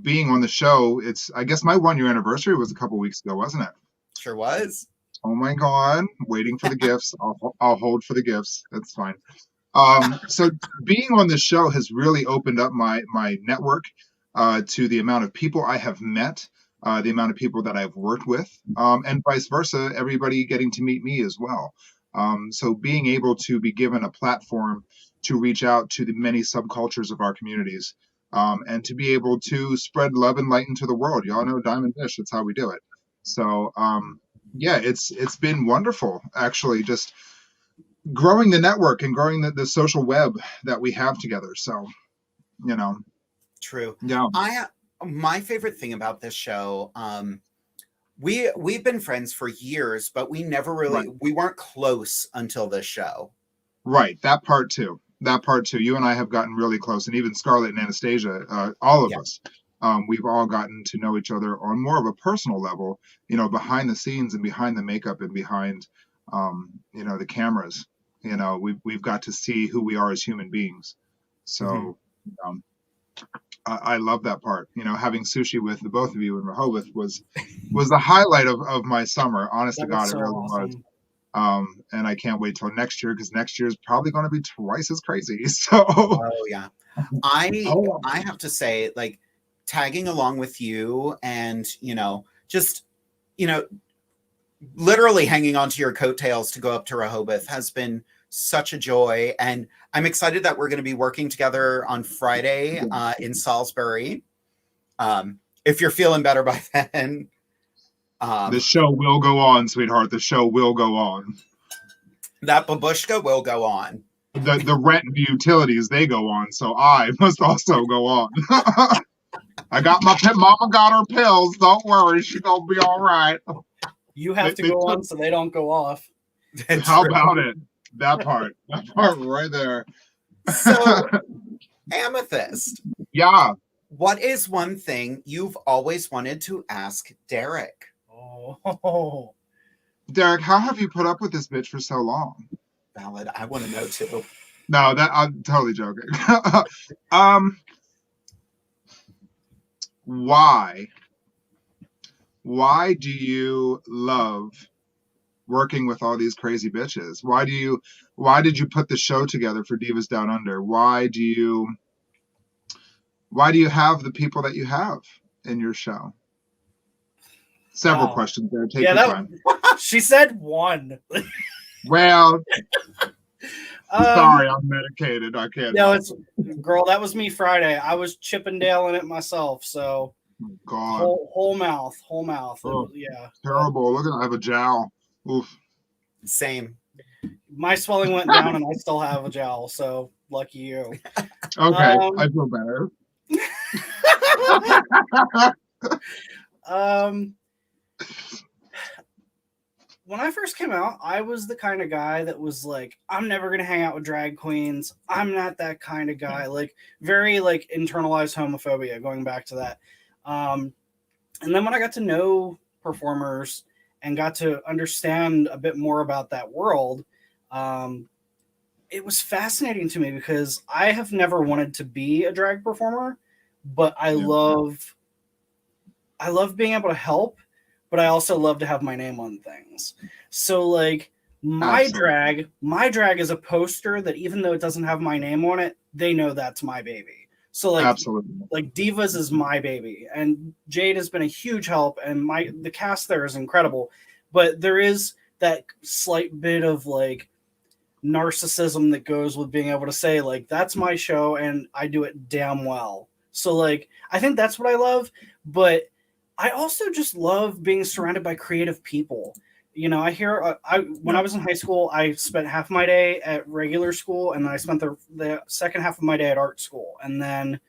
S9: Being on the show, I guess my 1 year anniversary was a couple weeks ago, wasn't it?
S5: Sure was.
S9: Oh my God. Waiting for the gifts. I'll hold for the gifts. That's fine. So being on the show has really opened up my network to the amount of people I have met, the amount of people that I've worked with, and vice versa, everybody getting to meet me as well. So being able to be given a platform to reach out to the many subcultures of our communities, and to be able to spread love and light into the world. Y'all know Diamond Dish, that's how we do it. So it's been wonderful, actually, just growing the network and growing the social web that we have together. So,
S5: True.
S9: Yeah.
S5: My favorite thing about this show, we've been friends for years, but we never really, we weren't close until this show.
S9: Right. That part too. You and I have gotten really close, and even Scarlett and Anastasia, all of us, we've all gotten to know each other on more of a personal level, behind the scenes and behind the makeup and behind, the cameras. We've got to see who we are as human beings. So I love that part. Having sushi with the both of you in Rehoboth was the highlight of my summer. Honest to God, it really was. And I can't wait till next year because next year is probably going to be twice as crazy. So,
S5: oh yeah, I have to say, like, tagging along with you and just literally hanging onto your coattails to go up to Rehoboth has been such a joy, and I'm excited that we're going to be working together on Friday in Salisbury. If you're feeling better by then.
S9: The show will go on, sweetheart. The show will go on.
S5: That babushka will go on.
S9: The rent and the utilities, they go on. So I must also go on. I got mama got her pills. Don't worry. She's going to be all right.
S6: You have to go on so they don't go off.
S9: How about it? That part right there.
S5: So, Amethyst.
S9: Yeah.
S5: What is one thing you've always wanted to ask Derek?
S6: Oh,
S9: Derek, how have you put up with this bitch for so long?
S5: Valid. I want to know too.
S9: No, I'm totally joking. Why do you love working with all these crazy bitches? Why did you put the show together for Divas Down Under? Why do you have the people that you have in your show? Several questions there. Take your time.
S6: She said one.
S9: Well, sorry, I'm medicated. I can't.
S6: No, girl, that was me Friday. I was Chippendale in it myself. So,
S9: God,
S6: whole mouth.
S9: Oh,
S6: yeah,
S9: terrible. Look at I have a jowl. Oof.
S5: Same.
S6: My swelling went down, and I still have a jowl. So lucky you.
S9: Okay, I feel better.
S6: When I first came out, I was the kind of guy that was like, I'm never going to hang out with drag queens. I'm not that kind of guy. Like, very like internalized homophobia, going back to that. And then when I got to know performers and got to understand a bit more about that world, it was fascinating to me because I have never wanted to be a drag performer, but I love being able to help, but I also love to have my name on things. So like my drag is a poster that even though it doesn't have my name on it, they know that's my baby. So like, like Divas is my baby, and Jade has been a huge help, and the cast there is incredible. But there is that slight bit of like, narcissism that goes with being able to say, like, that's my show and I do it damn well. So, like, I think that's what I love. But I also just love being surrounded by creative people. You know, I hear, when I was in high school, I spent half my day at regular school, and then I spent the second half of my day at art school. And then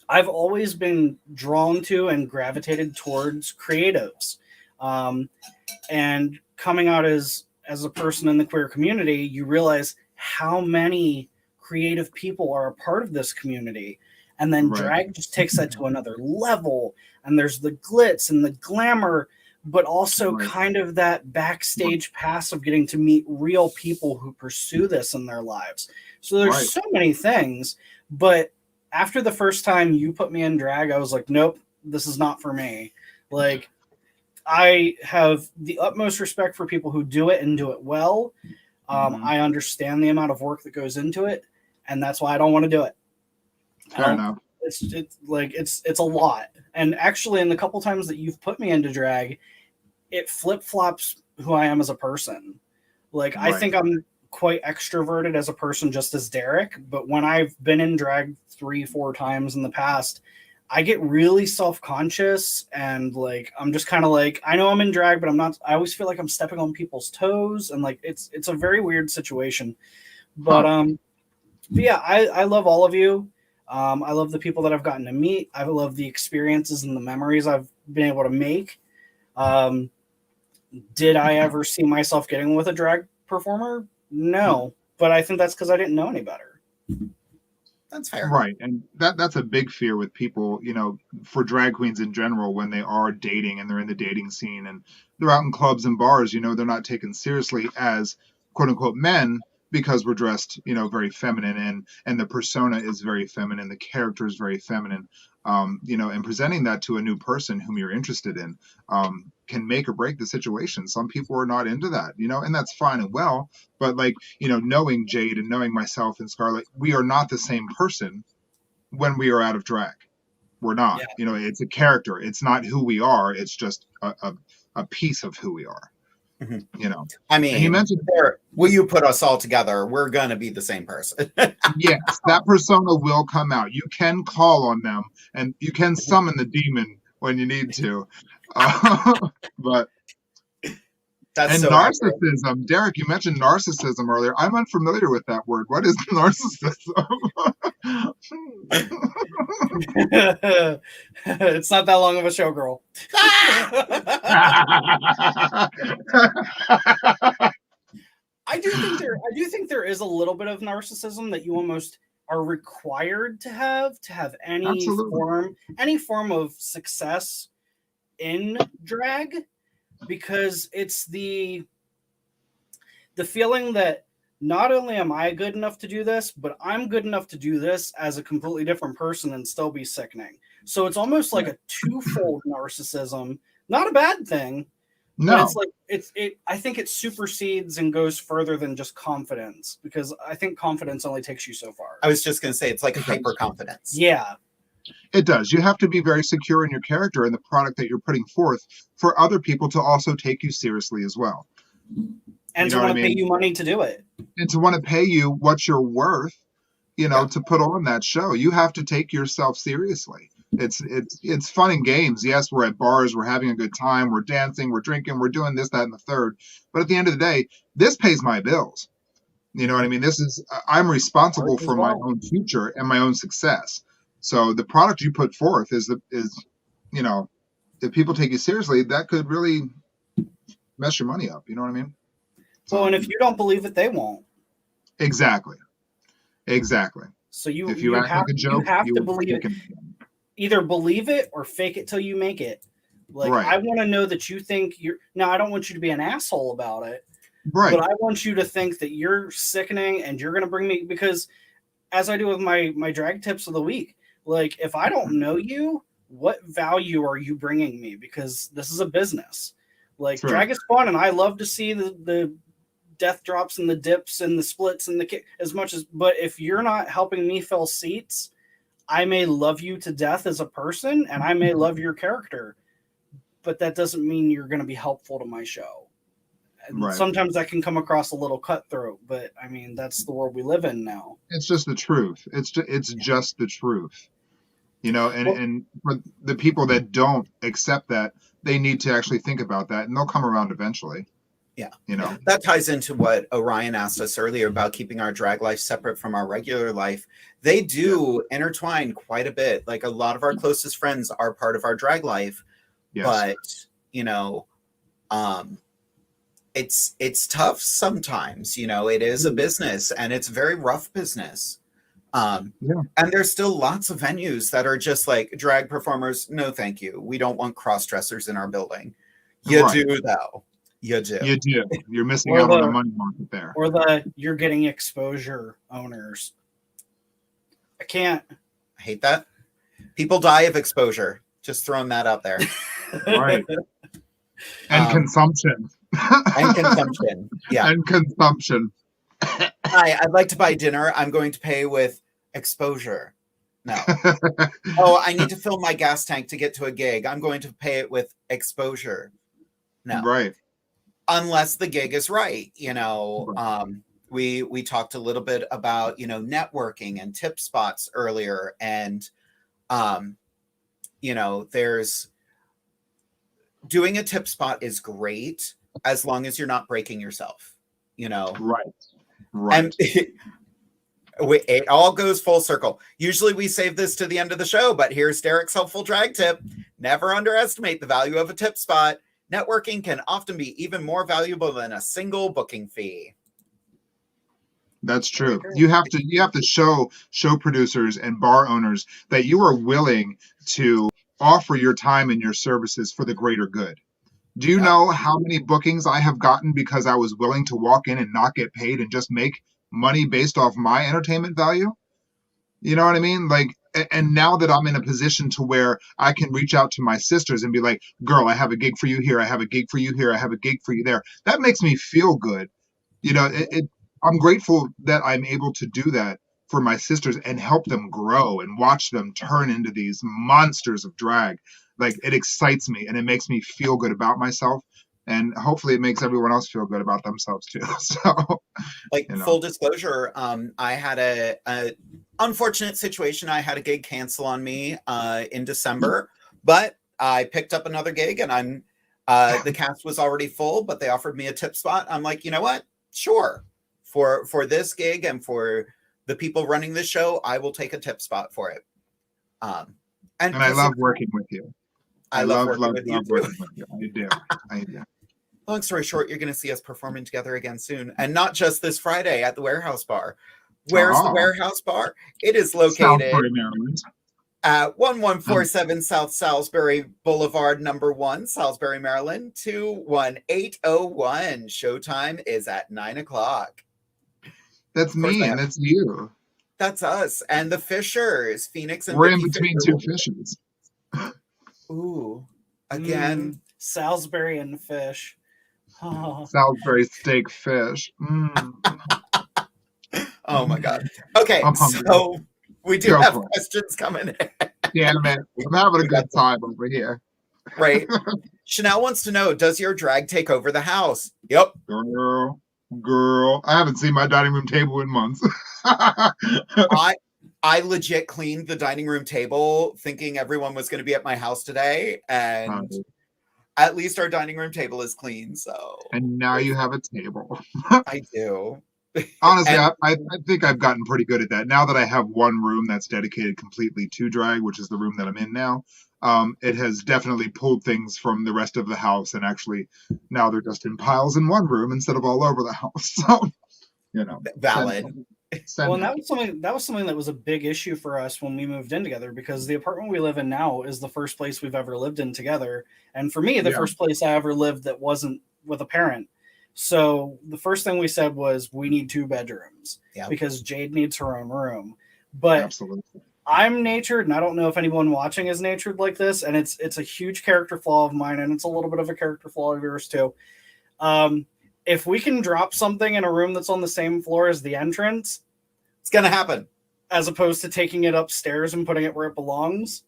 S6: I've always been drawn to and gravitated towards creatives. And coming out as a person in the queer community, you realize how many creative people are a part of this community. And then drag just takes that to another level. And there's the glitz and the glamour, but also kind of that backstage pass of getting to meet real people who pursue this in their lives. So there's so many things. But after the first time you put me in drag, I was like, nope, this is not for me. Like, I have the utmost respect for people who do it and do it well. I understand the amount of work that goes into it, and that's why I don't want to do it.
S9: Fair enough.
S6: It's a lot. And actually, in the couple times that you've put me into drag, it flip-flops who I am as a person. Like, I think I'm quite extroverted as a person, just as Derek, but when I've been in drag 3-4 times in the past, I get really self-conscious, and like, I'm just kind of like, I know I'm in drag, but I'm not. I always feel like I'm stepping on people's toes, and like, it's a very weird situation. But yeah, I love all of you. I love the people that I've gotten to meet. I love the experiences and the memories I've been able to make. Did I ever see myself getting with a drag performer? No, but I think that's because I didn't know any better.
S5: That's fair.
S9: Right. And that's a big fear with people, you know, for drag queens in general, when they are dating and they're in the dating scene and they're out in clubs and bars, you know, they're not taken seriously as quote unquote men because we're dressed, you know, very feminine, and the persona is very feminine. The character is very feminine. You know, and presenting that to a new person whom you're interested in can make or break the situation. Some people are not into that, you know, and that's fine and well. But like, you know, knowing Jade and knowing myself and Scarlett, we are not the same person when we are out of drag. We're not. Yeah. You know, it's a character. It's not who we are. It's just a piece of who we are. Mm-hmm. You know,
S5: I mean, you mentioned will you put us all together? We're gonna be the same person.
S9: Yes, that persona will come out. You can call on them, and you can summon the demon when you need to. But that's and so narcissism, accurate. Derek, you mentioned narcissism earlier. I'm unfamiliar with that word. What is narcissism?
S6: It's not that long of a show, girl. I do think there is a little bit of narcissism that you almost are required to have any form of success in drag, because it's the feeling that not only am I good enough to do this, but I'm good enough to do this as a completely different person and still be sickening. So it's almost like a twofold narcissism. Not a bad thing. No, but it's like I think it supersedes and goes further than just confidence, because I think confidence only takes you so far.
S5: I was just going to say, it's like hyper confidence.
S6: Yeah.
S9: It does. You have to be very secure in your character and the product that you're putting forth for other people to also take you seriously as well.
S6: And to want to pay you money to do it.
S9: And to want to pay you what you're worth, you know, to put on that show. You have to take yourself seriously. It's fun and games. Yes, we're at bars, we're having a good time, we're dancing, we're drinking, we're doing this, that, and the third. But at the end of the day, this pays my bills. You know what I mean? I'm responsible for my own future and my own success. So the product you put forth is, you know, if people take you seriously, that could really mess your money up. You know what I mean?
S6: So, and if you don't believe it, they won't.
S9: Exactly. So
S6: if you have to believe it. Either believe it or fake it till you make it. Like, I want to know that you think you're. Now, I don't want you to be an asshole about it. Right. But I want you to think that you're sickening and you're going to bring me, because as I do with my drag tips of the week, like, if I don't know you, what value are you bringing me? Because this is a business. Like, drag is fun, and I love to see the death drops and the dips and the splits and the kick as much as, but if you're not helping me fill seats, I may love you to death as a person and I may love your character, but that doesn't mean you're going to be helpful to my show. And
S9: Right.
S6: sometimes that can come across a little cutthroat, but I mean, that's the world we live in now.
S9: It's just the truth. It's just the truth. You know,
S6: Well,
S9: and for the people that don't accept that, they need to actually think about that, and they'll come around eventually.
S5: Yeah.
S9: You know,
S5: That ties into what Orion asked us earlier about keeping our drag life separate from our regular life. They do intertwine quite a bit. Like a lot of our closest friends are part of our drag life,
S9: yes.
S5: but you know, it's tough sometimes. You know, it is a business, and it's very rough business. And there's still lots of venues that are just like, drag performers, no thank you. We don't want cross dressers in our building. You
S9: Right.
S5: do though. You do.
S9: You do. You're missing
S6: Or
S9: out on
S6: the-
S9: the money market there.
S6: or the you're getting exposure owners. I can't.
S5: I hate that. People die of exposure. Just throwing that out there.
S9: Right. And consumption.
S5: And consumption. Yeah.
S9: And consumption.
S5: Hi, I'd like to buy dinner. I'm going to pay with exposure. No. Oh, I need to fill my gas tank to get to a gig. I'm going to pay it with exposure. No.
S9: Right.
S5: Unless the gig is right. You know, we talked a little bit about, you know, networking and tip spots earlier. And, you know, there's doing a tip spot is great as long as you're not breaking yourself, you know.
S9: Right. Right.
S5: And it all goes full circle. Usually we save this to the end of the show, but here's Derek's helpful drag tip. Never underestimate the value of a tip spot. Networking can often be even more valuable than a single booking fee.
S9: That's true. You have to show producers and bar owners that you are willing to offer your time and your services for the greater good. Do you know how many bookings I have gotten because I was willing to walk in and not get paid and just make money based off my entertainment value? You know what I mean? Like, and now that I'm in a position to where I can reach out to my sisters and be like, girl, I have a gig for you here. I have a gig for you here. I have a gig for you there. That makes me feel good. You know, I'm grateful that I'm able to do that for my sisters and help them grow and watch them turn into these monsters of drag. Like, it excites me and it makes me feel good about myself. And hopefully it makes everyone else feel good about themselves too. So,
S5: like,
S9: you know.
S5: Full disclosure, I had a unfortunate situation. I had a gig cancel on me in December, but I picked up another gig, and I'm the cast was already full, but they offered me a tip spot. I'm like, you know what? Sure. For this gig and for the people running this show, I will take a tip spot for it. And
S9: I love working with you.
S5: I love working with you.
S9: I do. I do.
S5: Long story short, you're going to see us performing together again soon. And not just this Friday at the Warehouse Bar. Where's the Warehouse Bar? It is located
S9: Salisbury, Maryland.
S5: At 1147 South Salisbury Boulevard, number 1, Salisbury, Maryland, 21801. Showtime is at 9 o'clock.
S9: That's me, and that's you.
S5: That's us. And the Fishers, Phoenix and
S9: we're in
S5: Vicky
S9: between
S5: Fisher.
S9: two fishes.
S5: Ooh, again.
S6: Salisbury and fish. Oh.
S9: Salisbury steak fish.
S5: Oh my God. Okay, so we do have questions coming in.
S9: Damn it. I'm having a good time over here.
S5: Right. Chanel wants to know, does your drag take over the house? Yep.
S9: Girl. I haven't seen my dining room table in months.
S5: I legit cleaned the dining room table thinking everyone was going to be at my house today, and at least our dining room table is clean. So,
S9: and now you have a table.
S5: I do.
S9: Honestly, I think I've gotten pretty good at that. Now that I have one room that's dedicated completely to drag, which is the room that I'm in now, it has definitely pulled things from the rest of the house, and actually now they're just in piles in one room instead of all over the house. So, you know,
S5: valid.
S6: Well, and that was something that was a big issue for us when we moved in together, because the apartment we live in now is the first place we've ever lived in together, and for me, the first place I ever lived that wasn't with a parent. So the first thing we said was, we need 2 bedrooms because Jade needs her own room. But
S9: absolutely.
S6: I'm natured, and I don't know if anyone watching is natured like this, and it's a huge character flaw of mine, and it's a little bit of a character flaw of yours too. If we can drop something in a room that's on the same floor as the entrance,
S5: it's gonna happen.
S6: As opposed to taking it upstairs and putting it where it belongs,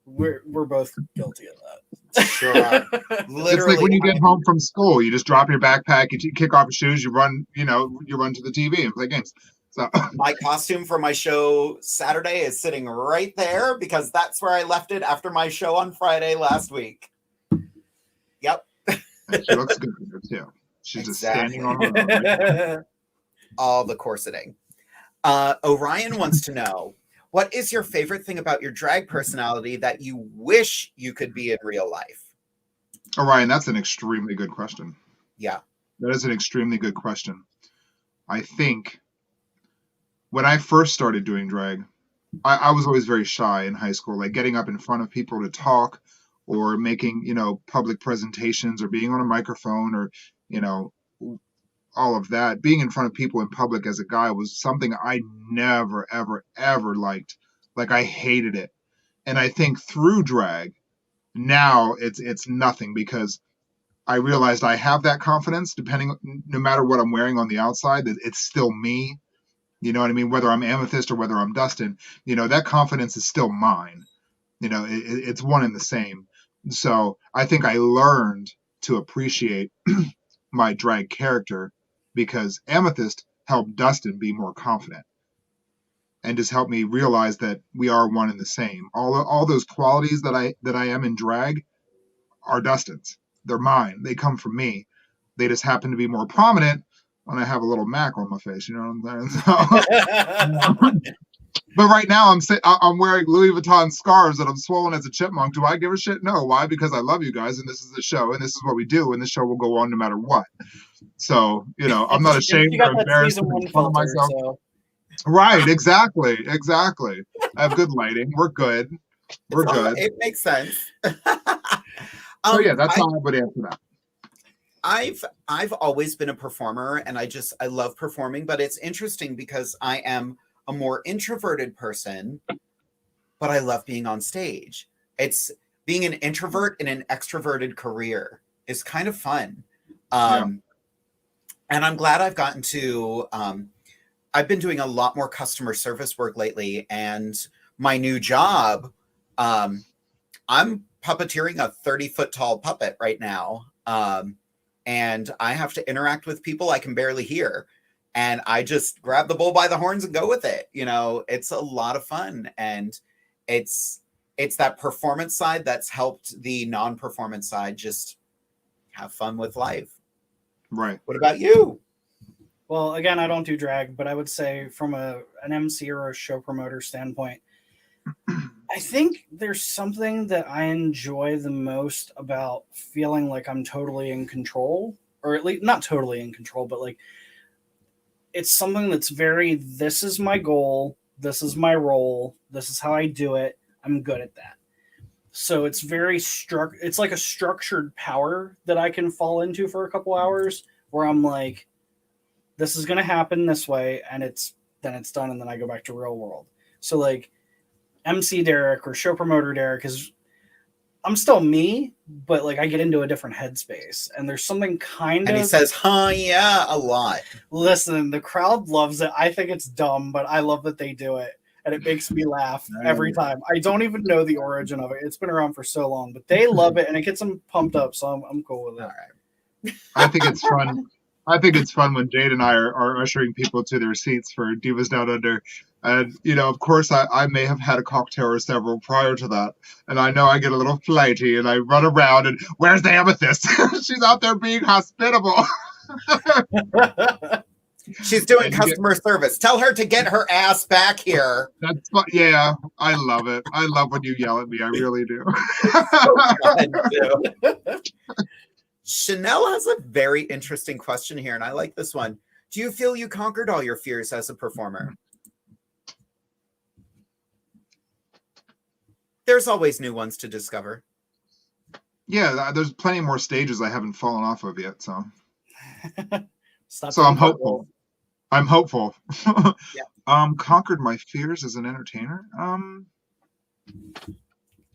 S6: we're both guilty of that.
S5: Sure.
S9: It's
S5: Literally,
S9: like when you get home from school, you just drop your backpack, you kick off your shoes, you run to the TV and play games. So
S5: my costume for my show Saturday is sitting right there because that's where I left it after my show on Friday last week. Yep.
S9: and she looks good there too. She's just standing on her own. Right?
S5: All the corseting. Orion wants to know, what is your favorite thing about your drag personality that you wish you could be in real life?
S9: Orion, that's an extremely good question.
S5: Yeah.
S9: That is an extremely good question. I think when I first started doing drag, I was always very shy in high school, like getting up in front of people to talk or making, public presentations or being on a microphone or, all of that. Being in front of people in public as a guy was something I never, ever, ever liked. Like I hated it. And I think through drag, now it's nothing because I realized I have that confidence no matter what I'm wearing on the outside, that it's still me. You know what I mean? Whether I'm Amethyst or whether I'm Dustin, that confidence is still mine. It's one and the same. So I think I learned to appreciate my drag character because Amethyst helped Dustin be more confident and just helped me realize that we are one and the same. All those qualities that I am in drag are Dustin's. They're mine. They come from me. They just happen to be more prominent when I have a little mac on my face. You know what I'm saying? So, but right now I'm wearing Louis Vuitton scarves and I'm swollen as a chipmunk. Do I give a shit? No. Why? Because I love you guys and this is the show and this is what we do and the show will go on no matter what. So, I'm not ashamed or embarrassed to make fun of myself. So. Right. Exactly. I have good lighting. We're good. We're good.
S5: It makes sense.
S9: So yeah, that's how I would answer that.
S5: I've always been a performer and I love performing, but it's interesting because I am a more introverted person, but I love being on stage. It's being an introvert in an extroverted career is kind of fun. And I'm glad I've gotten to, I've been doing a lot more customer service work lately and my new job, I'm puppeteering a 30-foot tall puppet right now. And I have to interact with people I can barely hear. And I just grab the bull by the horns and go with it. It's a lot of fun. And it's that performance side that's helped the non-performance side just have fun with life.
S9: Right.
S5: What about you?
S6: Well, again, I don't do drag, but I would say from an MC or a show promoter standpoint, I think there's something that I enjoy the most about feeling like I'm totally in control, or at least not totally in control, but like it's something that's this is my goal, this is my role, this is how I do it, I'm good at that. So it's it's like a structured power that I can fall into for a couple hours where I'm like, this is going to happen this way, and then it's done, and then I go back to real world. So like MC Derek or show promoter Derek I'm still me, but like I get into a different headspace, and there's something
S5: and he says, "Huh, yeah," a lot.
S6: Listen, the crowd loves it. I think it's dumb, but I love that they do it, and it makes me laugh every time. I don't even know the origin of it. It's been around for so long, but they love it, and it gets them pumped up. So I'm cool with it.
S5: All right.
S9: I think it's fun. I think it's fun when Jade and I are ushering people to their seats for Divas Down Under. And, of course, I may have had a cocktail or several prior to that. And I know I get a little flighty and I run around and, where's the Amethyst? She's out there being hospitable.
S5: She's doing customer service. Tell her to get her ass back here.
S9: That's fun. Yeah, I love it. I love when you yell at me. I really do.
S5: Chanel has a very interesting question here, and I like this one. Do you feel you conquered all your fears as a performer? There's always new ones to discover.
S9: Yeah, there's plenty more stages I haven't fallen off of yet, so.
S6: So
S9: I'm hopeful. I'm hopeful.
S5: Yeah.
S9: Conquered my fears as an entertainer.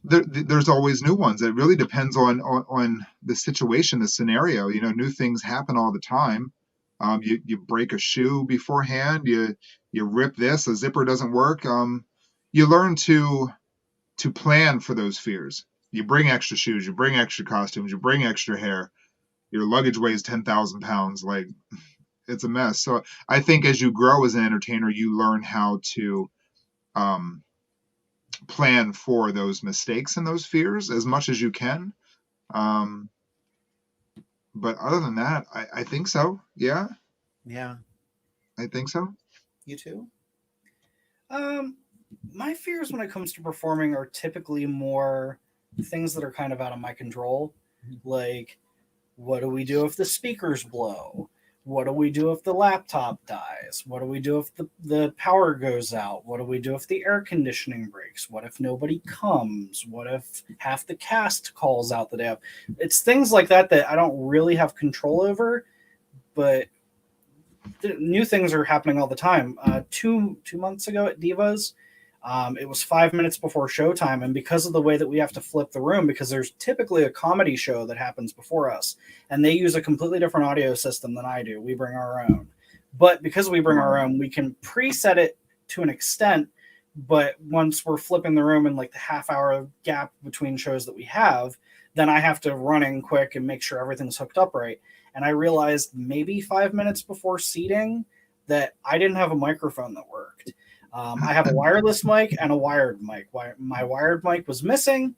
S9: There's always new ones. It really depends on the situation, the scenario. New things happen all the time. You break a shoe beforehand. You rip this. A zipper doesn't work. You learn to plan for those fears. You bring extra shoes, you bring extra costumes, you bring extra hair. Your luggage weighs 10,000 pounds. Like, it's a mess. So I think as you grow as an entertainer, you learn how to plan for those mistakes and those fears as much as you can. But other than that, I think so. Yeah.
S5: Yeah.
S9: I think so.
S5: You too?
S6: My fears when it comes to performing are typically more things that are kind of out of my control. Like, what do we do if the speakers blow? What do we do if the laptop dies? What do we do if the power goes out? What do we do if the air conditioning breaks? What if nobody comes? What if half the cast calls out the day of? It's things like that that I don't really have control over, but new things are happening all the time. 2 months ago at Divas, it was 5 minutes before showtime, and because of the way that we have to flip the room, because there's typically a comedy show that happens before us, and they use a completely different audio system than I do. We bring our own. But because we bring our own, we can preset it to an extent, but once we're flipping the room in like the half-hour gap between shows that we have, then I have to run in quick and make sure everything's hooked up right. And I realized maybe 5 minutes before seating that I didn't have a microphone that worked. I have a wireless mic and a wired mic. My wired mic was missing,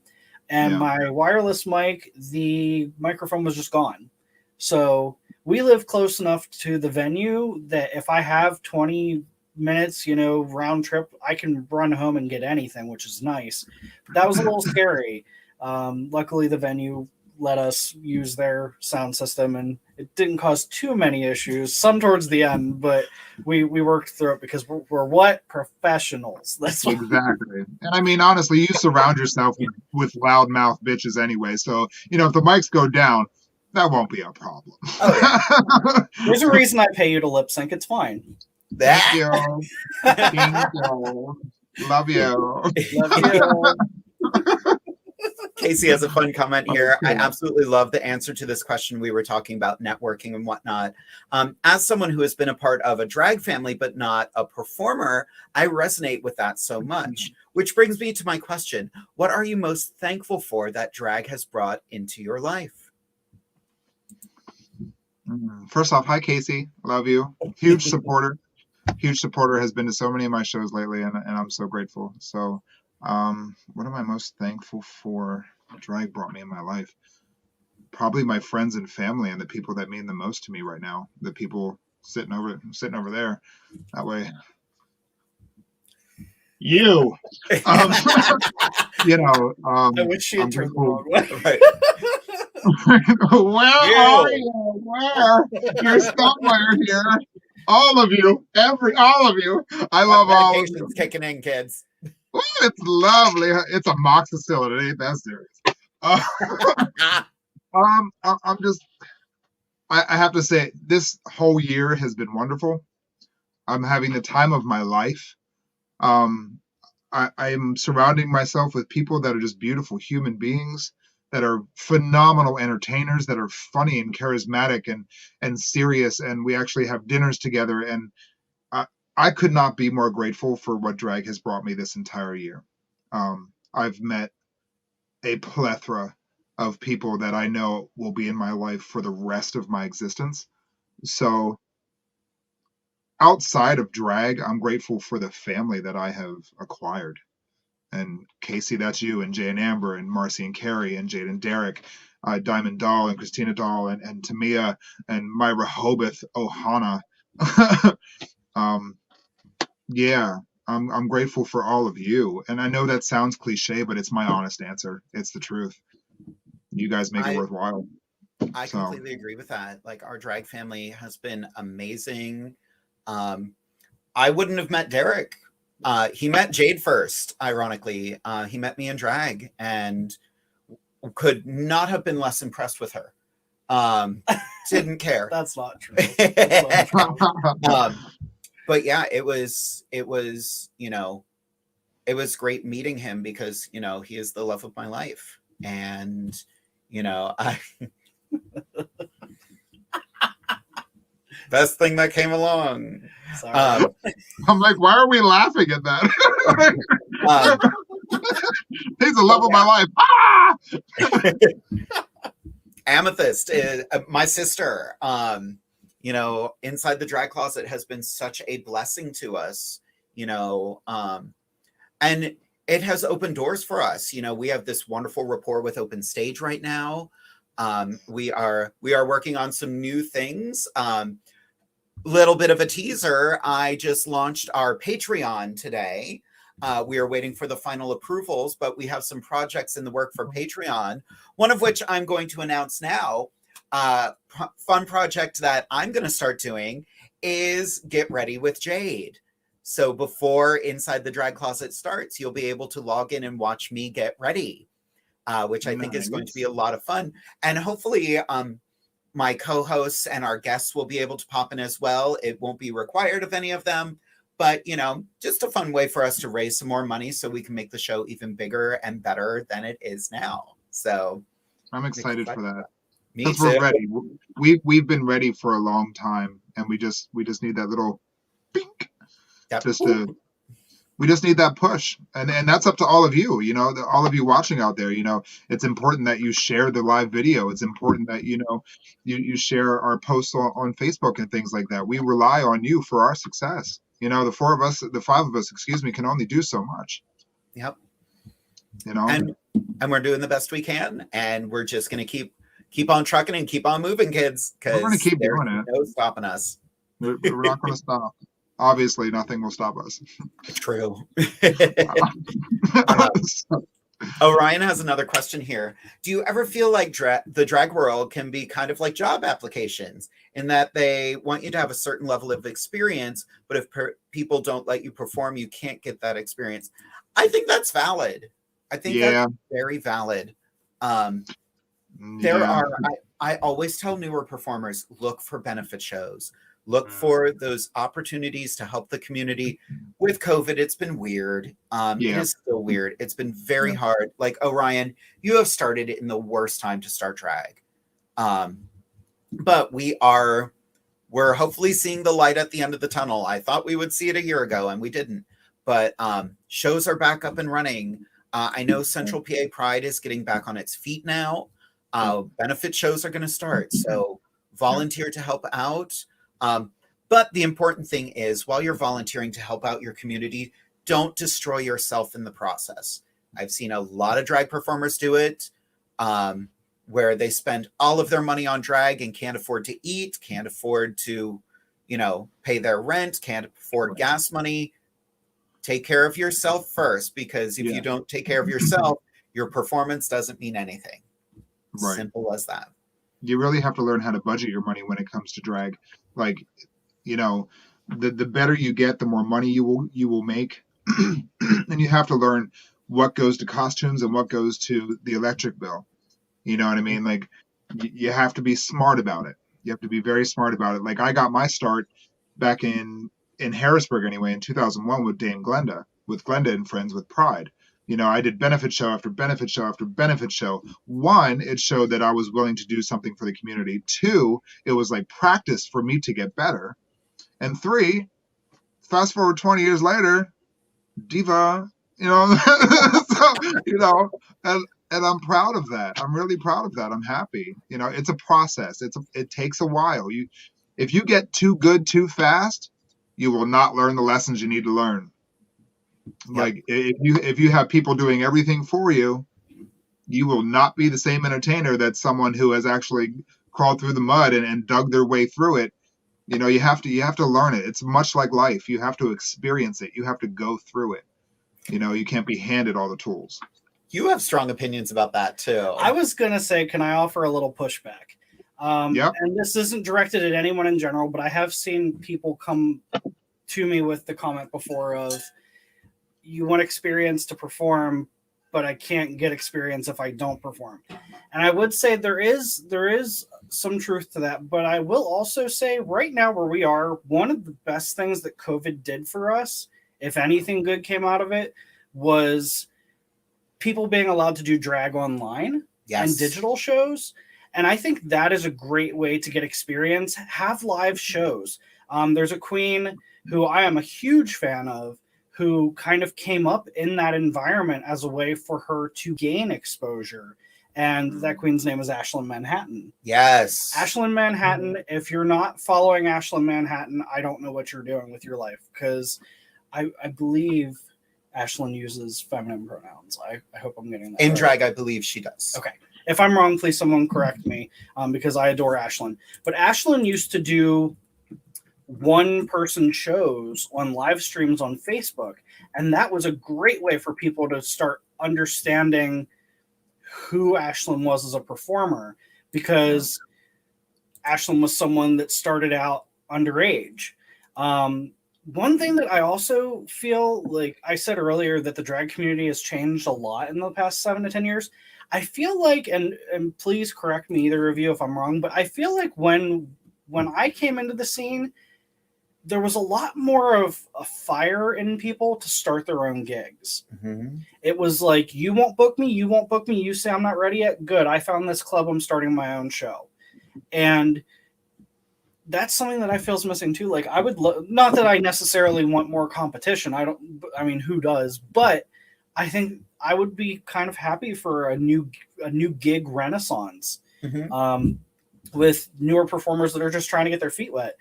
S6: and my wireless mic, the microphone was just gone. So we live close enough to the venue that if I have 20 minutes, round trip, I can run home and get anything, which is nice. But that was a little scary. Luckily, the venue let us use their sound system, and it didn't cause too many issues, some towards the end, but we worked through it because we're what? Professionals. That's what. Exactly.
S9: And I mean, honestly, you surround yourself with loudmouth bitches anyway. So, if the mics go down, that won't be a problem.
S6: Oh, yeah. There's a reason I pay you to lip sync. It's fine.
S9: Thank you. Thank you. Love you.
S6: Love you.
S5: Casey has a fun comment here. I absolutely love the answer to this question. We were talking about networking and whatnot. As someone who has been a part of a drag family, but not a performer, I resonate with that so much, which brings me to my question. What are you most thankful for that drag has brought into your life?
S9: First off, hi, Casey. Love you. Huge supporter. Huge supporter, has been to so many of my shows lately, and I'm so grateful. So what am I most thankful for drag brought me in my life? Probably my friends and family and the people that mean the most to me right now. The people sitting over there. That way. You.
S6: I wish she had turned the wrong way.
S9: Where are you? Where? You're somewhere here. All of you. All of you. I love all of you.
S5: Kicking in, kids.
S9: Ooh, it's lovely. It's a moxicillin. It ain't that serious. I have to say, this whole year has been wonderful. I'm having the time of my life. I'm surrounding myself with people that are just beautiful human beings, that are phenomenal entertainers, that are funny and charismatic and serious. And we actually have dinners together. And I could not be more grateful for what drag has brought me this entire year. I've met a plethora of people that I know will be in my life for the rest of my existence. So outside of drag, I'm grateful for the family that I have acquired. And Casey, that's you, and Jay and Amber, and Marcy and Carrie, and Jade and Derek, Diamond Doll, and Christina Doll, and Tamia, and Myra Hobeth Ohana. I'm grateful for all of you. And I know that sounds cliche, but it's my honest answer. It's the truth. You guys make it worthwhile.
S5: I completely agree with that. Like, our drag family has been amazing. I wouldn't have met Derek. He met Jade first, ironically. He met me in drag and could not have been less impressed with her. Didn't care.
S6: That's not true. That's not true.
S5: But yeah, it was great meeting him because, he is the love of my life. And, best thing that came along.
S6: Sorry.
S9: I'm like, why are we laughing at that? He's the love of my life. Ah!
S5: Amethyst is my sister. You know, Inside the Drag Closet has been such a blessing to us, you know, and it has opened doors for us. You know, we have this wonderful rapport with Open Stage right now. We are working on some new things. Little bit of a teaser. I just launched our Patreon today. We are waiting for the final approvals, but we have some projects in the work for Patreon, one of which I'm going to announce now. Fun project that I'm going to start doing is Get Ready with Jade. So before Inside the Drag Closet starts, you'll be able to log in and watch me get ready, which I think is going to be a lot of fun. And hopefully my co-hosts and our guests will be able to pop in as well. It won't be required of any of them, but, you know, just a fun way for us to raise some more money so we can make the show even bigger and better than it is now. So
S9: I'm excited for that.
S5: Me too.
S9: We're ready. We've been ready for a long time, and we just need that little bink. We just need that push, and that's up to all of you. You know, all of you watching out there. You know, it's important that you share the live video. It's important that you share our posts on Facebook and things like that. We rely on you for our success. You know, the five of us, excuse me, can only do so much.
S5: Yep.
S9: You know,
S5: and we're doing the best we can, and we're just going to keep on trucking and keep on moving, kids.
S9: We're going to keep doing it.
S5: No stopping us.
S9: We're not going to stop. Obviously, nothing will stop us.
S5: True. Orion has another question here. Do you ever feel like the drag world can be kind of like job applications in that they want you to have a certain level of experience, but if people don't let you perform, you can't get that experience? I think that's valid. I think that's very valid. I always tell newer performers, look for benefit shows. Look for those opportunities to help the community. With COVID, it's been weird. It is still weird. It's been very hard. Like, Orion, you have started it in the worst time to start drag. But we're hopefully seeing the light at the end of the tunnel. I thought we would see it a year ago, and we didn't. But shows are back up and running. I know Central PA Pride is getting back on its feet now. Benefit shows are going to start. So volunteer to help out. But the important thing is, while you're volunteering to help out your community, don't destroy yourself in the process. I've seen a lot of drag performers do it, where they spend all of their money on drag and can't afford to eat, can't afford to, pay their rent, can't afford gas money. Take care of yourself first, because if you don't take care of yourself, your performance doesn't mean anything.
S9: Right.
S5: Simple as that.
S9: You really have to learn how to budget your money when it comes to drag. Like, the better you get, the more money you will make. And you have to learn what goes to costumes and what goes to the electric bill. You know what I mean? Like, you have to be smart about it. You have to be very smart about it. Like, I got my start back in Harrisburg anyway, in 2001 with Dame Glenda, with Glenda and Friends with Pride. I did benefit show after benefit show after benefit show. One, it showed that I was willing to do something for the community. Two, it was like practice for me to get better. And three, fast forward 20 years later, diva, and I'm proud of that. I'm really proud of that. I'm happy. It's a process. It takes a while. If you get too good too fast, you will not learn the lessons you need to learn. Like, if you have people doing everything for you, you will not be the same entertainer that someone who has actually crawled through the mud and dug their way through it. You have to learn it. It's much like life. You have to experience it. You have to go through it. You can't be handed all the tools.
S5: You have strong opinions about that too.
S6: I was gonna say, can I offer a little pushback? And this isn't directed at anyone in general, but I have seen people come to me with the comment before of, you want experience to perform, but I can't get experience if I don't perform. And I would say there is some truth to that, but I will also say right now where we are, one of the best things that COVID did for us, if anything good came out of it, was people being allowed to do drag online and digital shows. And I think that is a great way to get experience. Have live shows. There's a queen who I am a huge fan of, who kind of came up in that environment as a way for her to gain exposure. And that queen's name is Ashlyn Manhattan.
S5: Yes.
S6: Ashlyn Manhattan. If you're not following Ashlyn Manhattan, I don't know what you're doing with your life, because I believe Ashlyn uses feminine pronouns. I hope I'm getting that
S5: in
S6: right.
S5: drag. I believe she does.
S6: Okay. If I'm wrong, please someone correct me, because I adore Ashlyn. But Ashlyn used to do one-person shows on live streams on Facebook, and that was a great way for people to start understanding who Ashlyn was as a performer, because Ashlyn was someone that started out underage. One thing that I also feel, like I said earlier, that the drag community has changed a lot in the past 7 to 10 years. I feel like, and please correct me, either of you, if I'm wrong, but I feel like when I came into the scene, there was a lot more of a fire in people to start their own gigs.
S5: Mm-hmm.
S6: It was like, you won't book me, you say I'm not ready yet, good, I found this club, I'm starting my own show. And that's something that I feel is missing too. Like, I would not that I necessarily want more competition, I mean, who does? But I think I would be kind of happy for a new gig renaissance, with newer performers that are just trying to get their feet wet.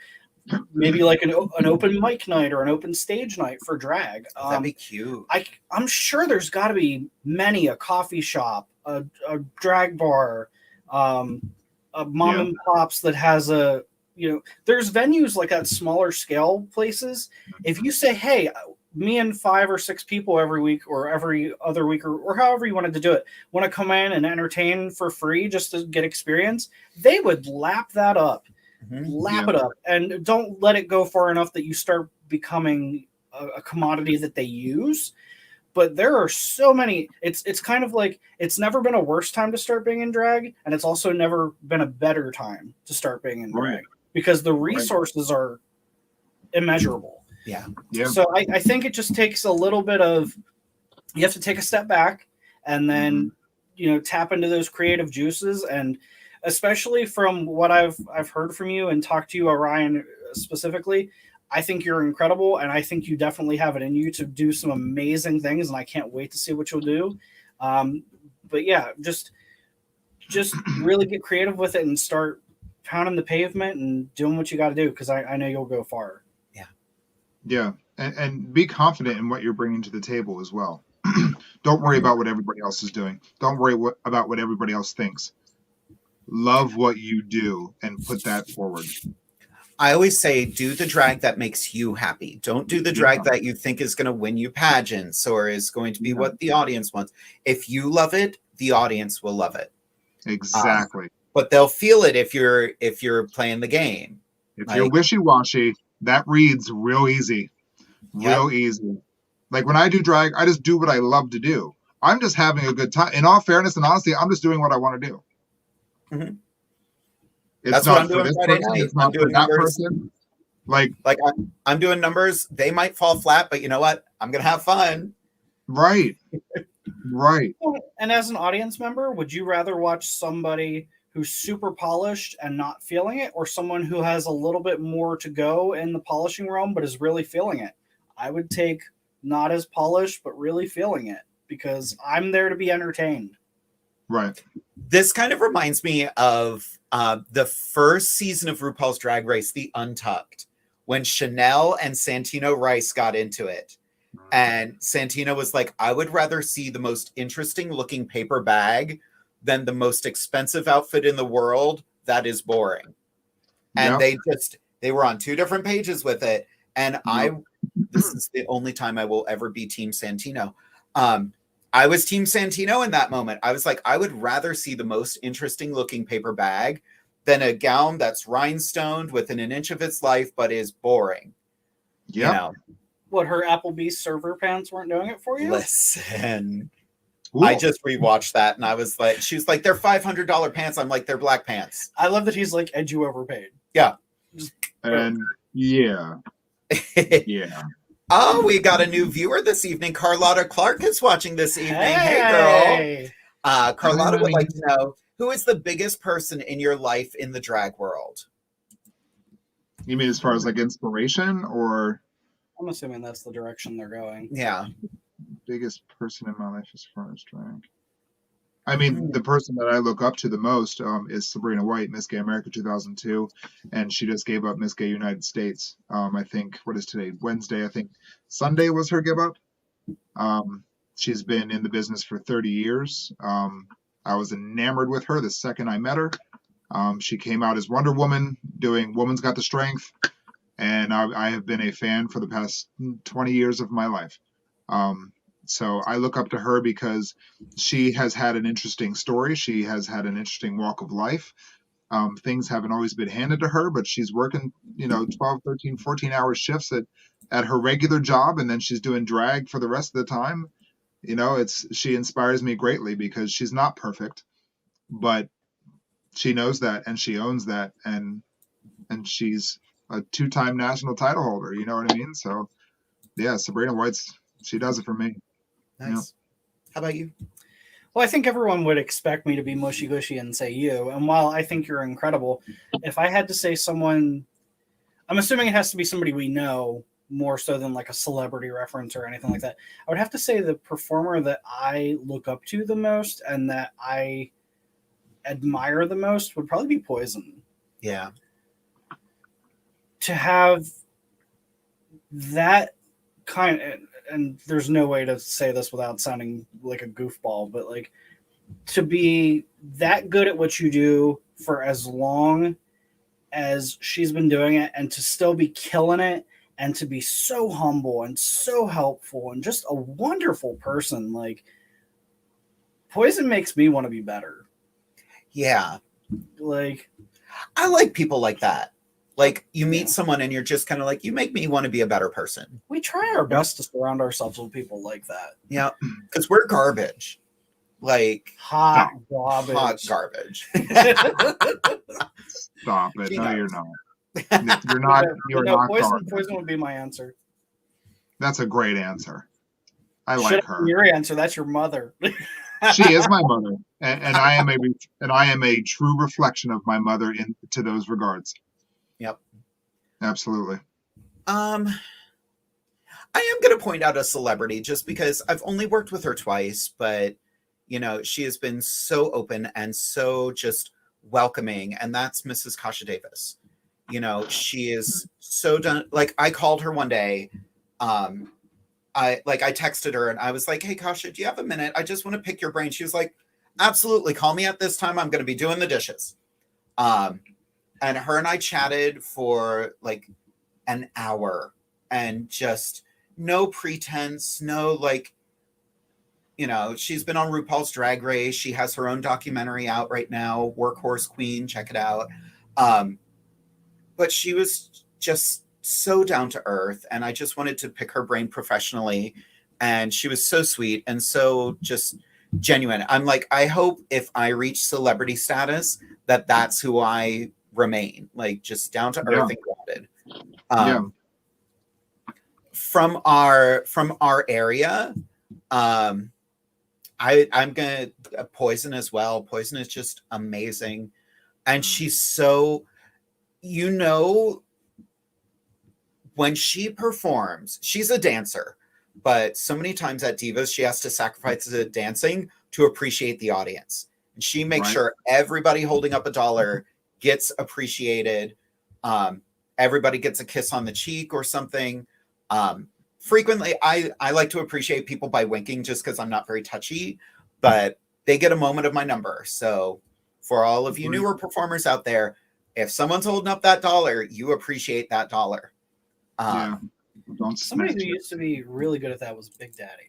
S6: Maybe like an open mic night or an open stage night for drag.
S5: That'd be cute.
S6: I'm sure there's got to be many a coffee shop, a drag bar, a mom and pops that has there's venues like that, smaller scale places. If you say, hey, me and 5 or 6 people every week or every other week or however you wanted to do it, want to come in and entertain for free just to get experience, they would lap that up. Lap it up, and don't let it go far enough that you start becoming a commodity that they use. But there are so many. It's kind of like, it's never been a worse time to start being in drag, and it's also never been a better time to start being in drag, because the resources are immeasurable.
S5: Yeah.
S6: So I think it just takes a little bit of, you have to take a step back and then tap into those creative juices. And especially from what I've heard from you and talked to you, Orion, specifically, I think you're incredible, and I think you definitely have it in you to do some amazing things, and I can't wait to see what you'll do. But yeah, just really get creative with it and start pounding the pavement and doing what you got to do, because I know you'll go far.
S9: Yeah, and be confident in what you're bringing to the table as well. Don't worry about what everybody else is doing. Don't worry about what everybody else thinks. Love what you do and put that forward.
S5: I always say, do the drag that makes you happy. Don't do the drag that you think is going to win you pageants or is going to be what the audience wants. If you love it, the audience will love it.
S9: Exactly.
S5: But they'll feel it if you're playing the game.
S9: If you're wishy-washy, that reads real easy. Real easy. Like when I do drag, I just do what I love to do. I'm just having a good time. In all fairness and honesty, I'm just doing what I want to do.
S5: Mm-hmm.
S9: It's not for this person. It's not for that person. Like
S5: I'm doing numbers. They might fall flat, but you know what? I'm gonna have fun.
S9: Right. Right.
S6: And as an audience member, would you rather watch somebody who's super polished and not feeling it, or someone who has a little bit more to go in the polishing realm but is really feeling it? I would take not as polished but really feeling it, because I'm there to be entertained.
S9: Right.
S5: This kind of reminds me of the first season of RuPaul's Drag Race, The Untucked, when Chanel and Santino Rice got into it. And Santino was like, I would rather see the most interesting looking paper bag than the most expensive outfit in the world. That is boring. And they were on 2 different pages with it. And this is the only time I will ever be Team Santino. I was Team Santino in that moment. I was like, I would rather see the most interesting looking paper bag than a gown that's rhinestoned within an inch of its life, but is boring.
S9: Yeah.
S5: You know?
S6: What, her Applebee's server pants weren't doing it for you?
S5: Listen,
S9: Ooh.
S5: I just rewatched that and I was like, she was like, they're $500 pants. I'm like, they're black pants.
S6: I love that he's like, Ed, you overpaid.
S5: Yeah.
S9: And yeah.
S5: Oh, we got a new viewer this evening. Carlotta Clark is watching this evening. Hey girl. Carlotta would like to know, who is the biggest person in your life in the drag world?
S9: You mean as far as like inspiration or?
S6: I'm assuming that's the direction they're going.
S5: Yeah.
S9: Biggest person in my life as far as drag. I mean, the person that I look up to the most is Sabrina White, Miss Gay America 2002, and she just gave up Miss Gay United States. I think, what is today? Wednesday. I think Sunday was her give up. She's been in the business for 30 years. I was enamored with her the second I met her. She came out as Wonder Woman doing Woman's Got the Strength, and I have been a fan for the past 20 years of my life. So I look up to her because she has had an interesting story. She has had an interesting walk of life. Things haven't always been handed to her, but she's working, 12, 13, 14-hour shifts at her regular job, and then she's doing drag for the rest of the time. She inspires me greatly because she's not perfect, but she knows that and she owns that, and she's a 2-time national title holder. You know what I mean? So yeah, Sabrina White's, she does it for me.
S5: Nice. How about you?
S6: Well, I think everyone would expect me to be mushy gushy and say you. And while I think you're incredible, if I had to say someone, I'm assuming it has to be somebody we know more so than like a celebrity reference or anything like that. I would have to say the performer that I look up to the most and that I admire the most would probably be Poison.
S5: Yeah.
S6: To have that kind of, and there's no way to say this without sounding like a goofball, but like to be that good at what you do for as long as she's been doing it and to still be killing it and to be so humble and so helpful and just a wonderful person. Like Poison makes me want to be better.
S5: Yeah.
S6: Like
S5: I like people like that. Like you meet someone and you're just kind of like, you make me want to be a better person.
S6: We try our best to surround ourselves with people like that.
S5: Yeah. Because we're garbage. Like
S6: hot garbage.
S5: Hot garbage.
S9: Stop it. No, you're not. You're not. You're not garbage.
S6: Poison would be my answer.
S9: That's a great answer. I like her.
S6: Your answer. That's your mother.
S9: She is my mother, and I am a true reflection of my mother to those regards.
S5: Yep.
S9: Absolutely.
S5: I am going to point out a celebrity just because I've only worked with her twice, but she has been so open and so just welcoming, and that's Mrs. Kasha Davis. She is so done. Like I called her one day. I texted her and I was like, "Hey Kasha, do you have a minute? I just want to pick your brain." She was like, "Absolutely. Call me at this time. I'm going to be doing the dishes." And her and I chatted for like an hour and just no pretense, no she's been on RuPaul's Drag Race. She has her own documentary out right now, Workhorse Queen, check it out. But she was just so down to earth, and I just wanted to pick her brain professionally. And she was so sweet and so just genuine. I'm like, I hope if I reach celebrity status, that's who I remain, like just down to earth and grounded. From our area, I'm gonna Poison as well. Poison is just amazing, and she's so, when she performs, she's a dancer, but so many times at Divas she has to sacrifice the dancing to appreciate the audience, and she makes sure everybody holding up a dollar gets appreciated. Everybody gets a kiss on the cheek or something. Frequently, I like to appreciate people by winking just because I'm not very touchy, but they get a moment of my number. So for all of you newer performers out there, if someone's holding up that dollar, you appreciate that dollar.
S6: Somebody who used to be really good at that was Big Daddy.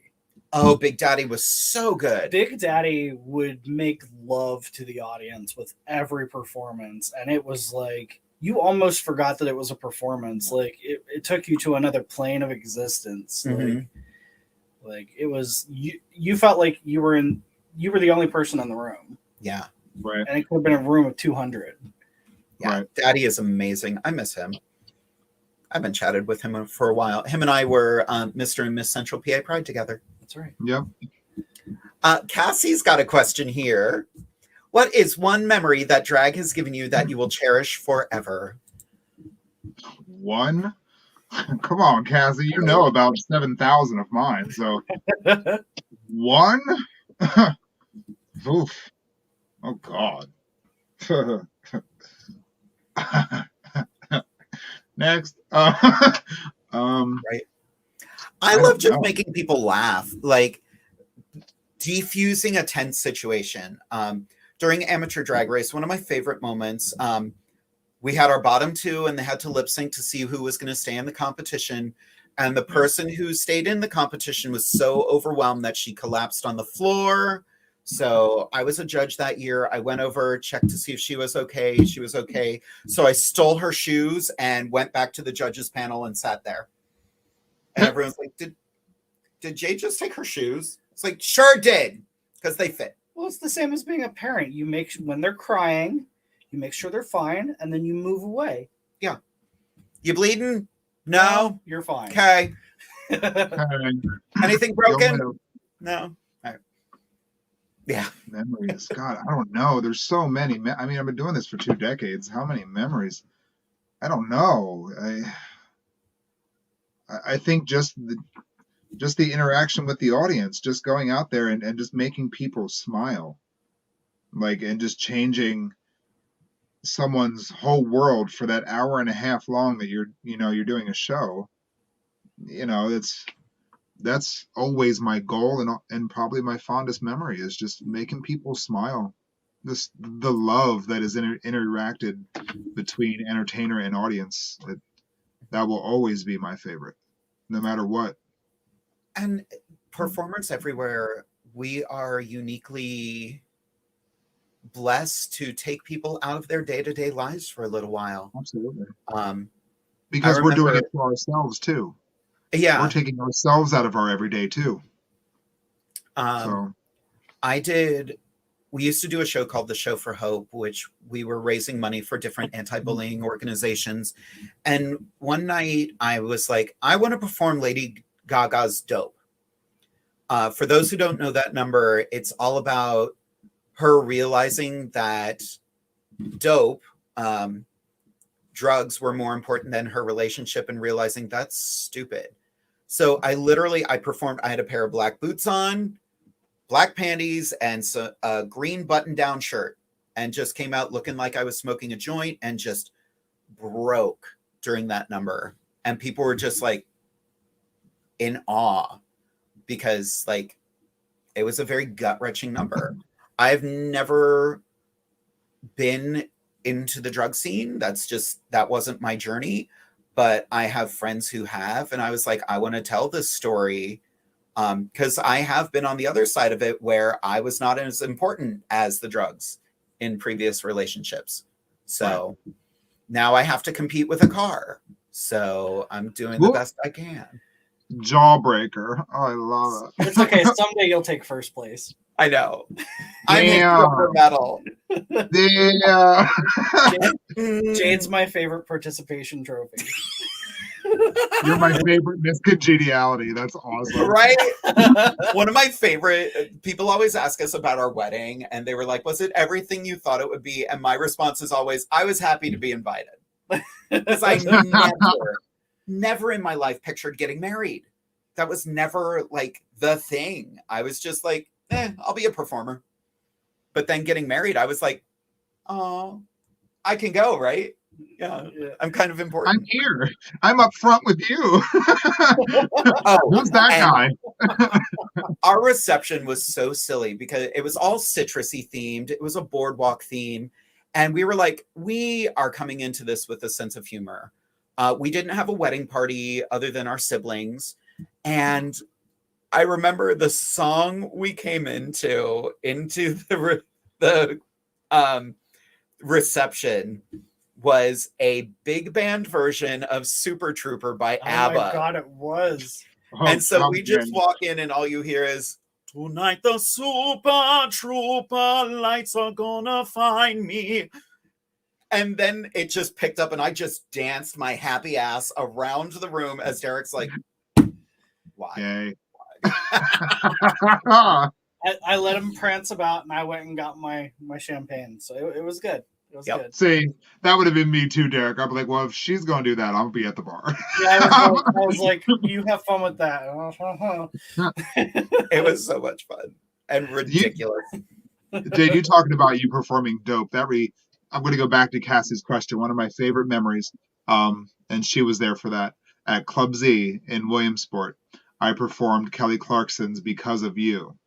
S5: Oh, Big Daddy was so good.
S6: Big Daddy would make love to the audience with every performance. And it was like, you almost forgot that it was a performance. Like it took you to another plane of existence.
S5: Mm-hmm.
S6: Like it was, you felt like you were the only person in the room.
S5: Yeah.
S9: Right.
S6: And it could have been a room of 200.
S5: Yeah. Right. Daddy is amazing. I miss him. I haven't chatted with him for a while. Him and I were Mr. and Miss Central PA Pride together.
S6: That's right.
S9: Yep.
S5: Cassie's got a question here. What is one memory that drag has given you that you will cherish forever?
S9: One? Come on, Cassie. You know about 7,000 of mine. So 1. Oof. Oh God. Next.
S5: Right. I love just making people laugh, like defusing a tense situation. During Amateur Drag Race, one of my favorite moments, we had our bottom 2 and they had to lip sync to see who was going to stay in the competition. And the person who stayed in the competition was so overwhelmed that she collapsed on the floor. So I was a judge that year. I went over, checked to see if she was okay. She was okay. So I stole her shoes and went back to the judges panel and sat there. And everyone's like, did Jade just take her shoes? It's like, sure did, because they fit.
S6: Well, it's the same as being a parent. You make, when they're crying, you make sure they're fine, and then you move away.
S5: Yeah. You bleeding? No.
S6: You're fine.
S5: Okay. Anything broken? No. All right. Yeah.
S9: Memories. God, I don't know. There's so many. I mean, I've been doing this for 2 decades. How many memories? I don't know. I think just the interaction with the audience, just going out there and just making people smile, like, and just changing someone's whole world for that hour and a half long that you're doing a show. That's always my goal, and probably my fondest memory is just making people smile. Just the love that is interacted between entertainer and audience, that will always be my favorite, no matter what.
S5: And performers everywhere, we are uniquely blessed to take people out of their day-to-day lives for a little while.
S9: Absolutely. Because we're doing it for ourselves too.
S5: Yeah.
S9: We're taking ourselves out of our everyday too.
S5: We used to do a show called The Show for Hope, which we were raising money for different anti-bullying organizations. And one night I was like, I want to perform Lady Gaga's Dope. For those who don't know that number, it's all about her realizing that dope, drugs were more important than her relationship, and realizing that's stupid. So I performed, I had a pair of black boots on, black panties, and a green button-down shirt, and just came out looking like I was smoking a joint, and just broke during that number. And people were just like in awe, because like it was a very gut-wrenching number. I've never been into the drug scene. That wasn't my journey, but I have friends who have, and I was like, I want to tell this story, because I have been on the other side of it, where I was not as important as the drugs in previous relationships. So now I have to compete with a car. So I'm doing the best I can.
S9: Jawbreaker. Oh, I love it.
S6: It's okay. Someday you'll take first place.
S5: I know. I'm in silver medal.
S9: Yeah.
S6: Jade's my favorite participation trophy.
S9: You're my favorite Miss Congeniality. That's awesome.
S5: Right? One of my favorite, people always ask us about our wedding, and they were like, was it everything you thought it would be? And my response is always, I was happy to be invited. Because I never in my life pictured getting married. That was never like the thing. I was just like, I'll be a performer. But then getting married, I was like, oh, I can go, right? Yeah, I'm kind of important.
S9: I'm here. I'm up front with you. Who's that guy?
S5: Our reception was so silly because it was all citrusy themed. It was a boardwalk theme. And we were like, we are coming into this with a sense of humor. We didn't have a wedding party other than our siblings. And I remember the song we came into the reception was a big band version of Super Trooper by ABBA.
S6: Oh my God, it was.
S5: And so we just walk in and all you hear is, tonight the Super Trooper lights are gonna find me. And then it just picked up and I just danced my happy ass around the room as Derek's like, why?
S9: Yay.
S6: I let him prance about and I went and got my champagne. So it was good. It was
S5: Yep.
S6: good.
S9: See, that would have been me too, Derek. I'd be like, well, if she's going to do that, I'll be at the bar.
S6: Yeah, I was like, you have fun with that.
S5: It was so much fun and ridiculous.
S9: Jade, you talking about you performing dope. I'm going to go back to Cassie's question. One of my favorite memories, and she was there for that, at Club Z in Williamsport. I performed Kelly Clarkson's Because of You.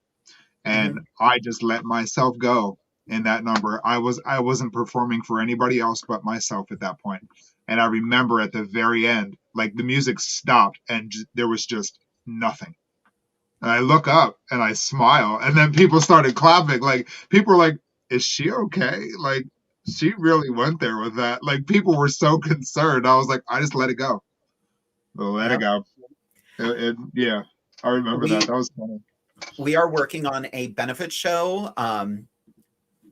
S9: And I just let myself go in that number. I wasn't performing for anybody else but myself at that point. And I remember at the very end, like the music stopped and there was just nothing. And I look up and I smile, and then people started clapping. Like, people were like, is she okay? Like, she really went there with that. Like, people were so concerned. I was like, I just let it go. Let it go. Yeah, I remember that. That was funny.
S5: We are working on a benefit show.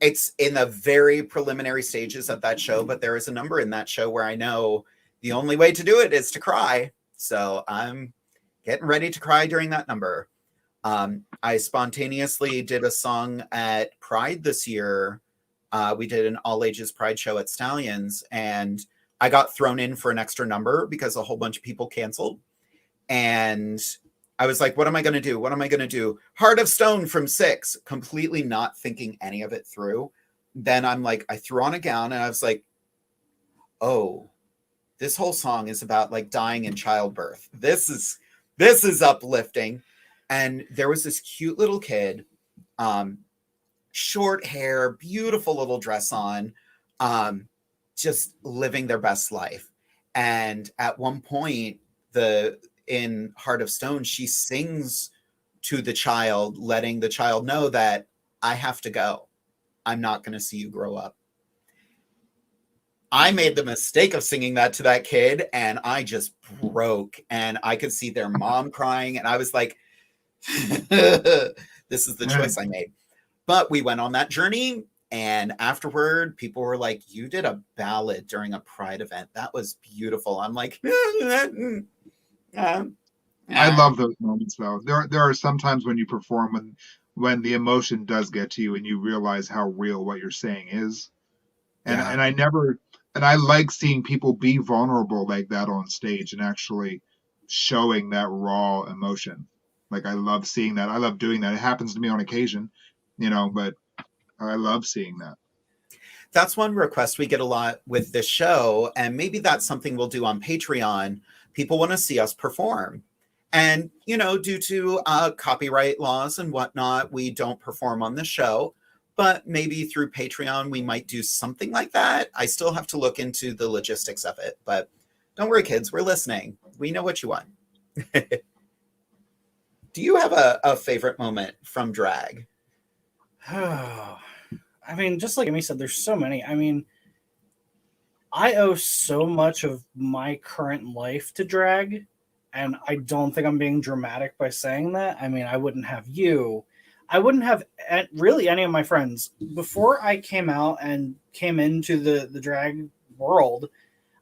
S5: It's in the very preliminary stages of that show, but there is a number in that show where I know the only way to do it is to cry. So I'm getting ready to cry during that number. I spontaneously did a song at Pride this year. We did an all ages Pride show at Stallions, and I got thrown in for an extra number because a whole bunch of people canceled. And I was like, what am I going to do? What am I going to do? Heart of Stone from 6, completely not thinking any of it through. Then I'm like, I threw on a gown and I was like, oh, this whole song is about like dying in childbirth. This is uplifting. And there was this cute little kid, short hair, beautiful little dress on, just living their best life. And at one point, in Heart of Stone, she sings to the child, letting the child know that I have to go. I'm not going to see you grow up. I made the mistake of singing that to that kid, and I just broke, and I could see their mom crying, and I was like, this is the choice I made. But we went on that journey, and afterward, people were like, you did a ballad during a Pride event. That was beautiful. I'm like,
S9: I love those moments, though. There are some times when you perform when the emotion does get to you and you realize how real what you're saying is. And I like seeing people be vulnerable like that on stage and actually showing that raw emotion. Like, I love seeing that. I love doing that. It happens to me on occasion, but I love seeing that.
S5: That's one request we get a lot with this show, and maybe that's something we'll do on Patreon. People want to see us perform. And, due to copyright laws and whatnot, we don't perform on the show. But maybe through Patreon, we might do something like that. I still have to look into the logistics of it. But don't worry, kids. We're listening. We know what you want. Do you have a favorite moment from drag?
S6: I mean, just like Amy said, there's so many. I mean, I owe so much of my current life to drag, and I don't think I'm being dramatic by saying that. I mean, I wouldn't have you. I wouldn't have really any of my friends. Before I came out and came into the drag world,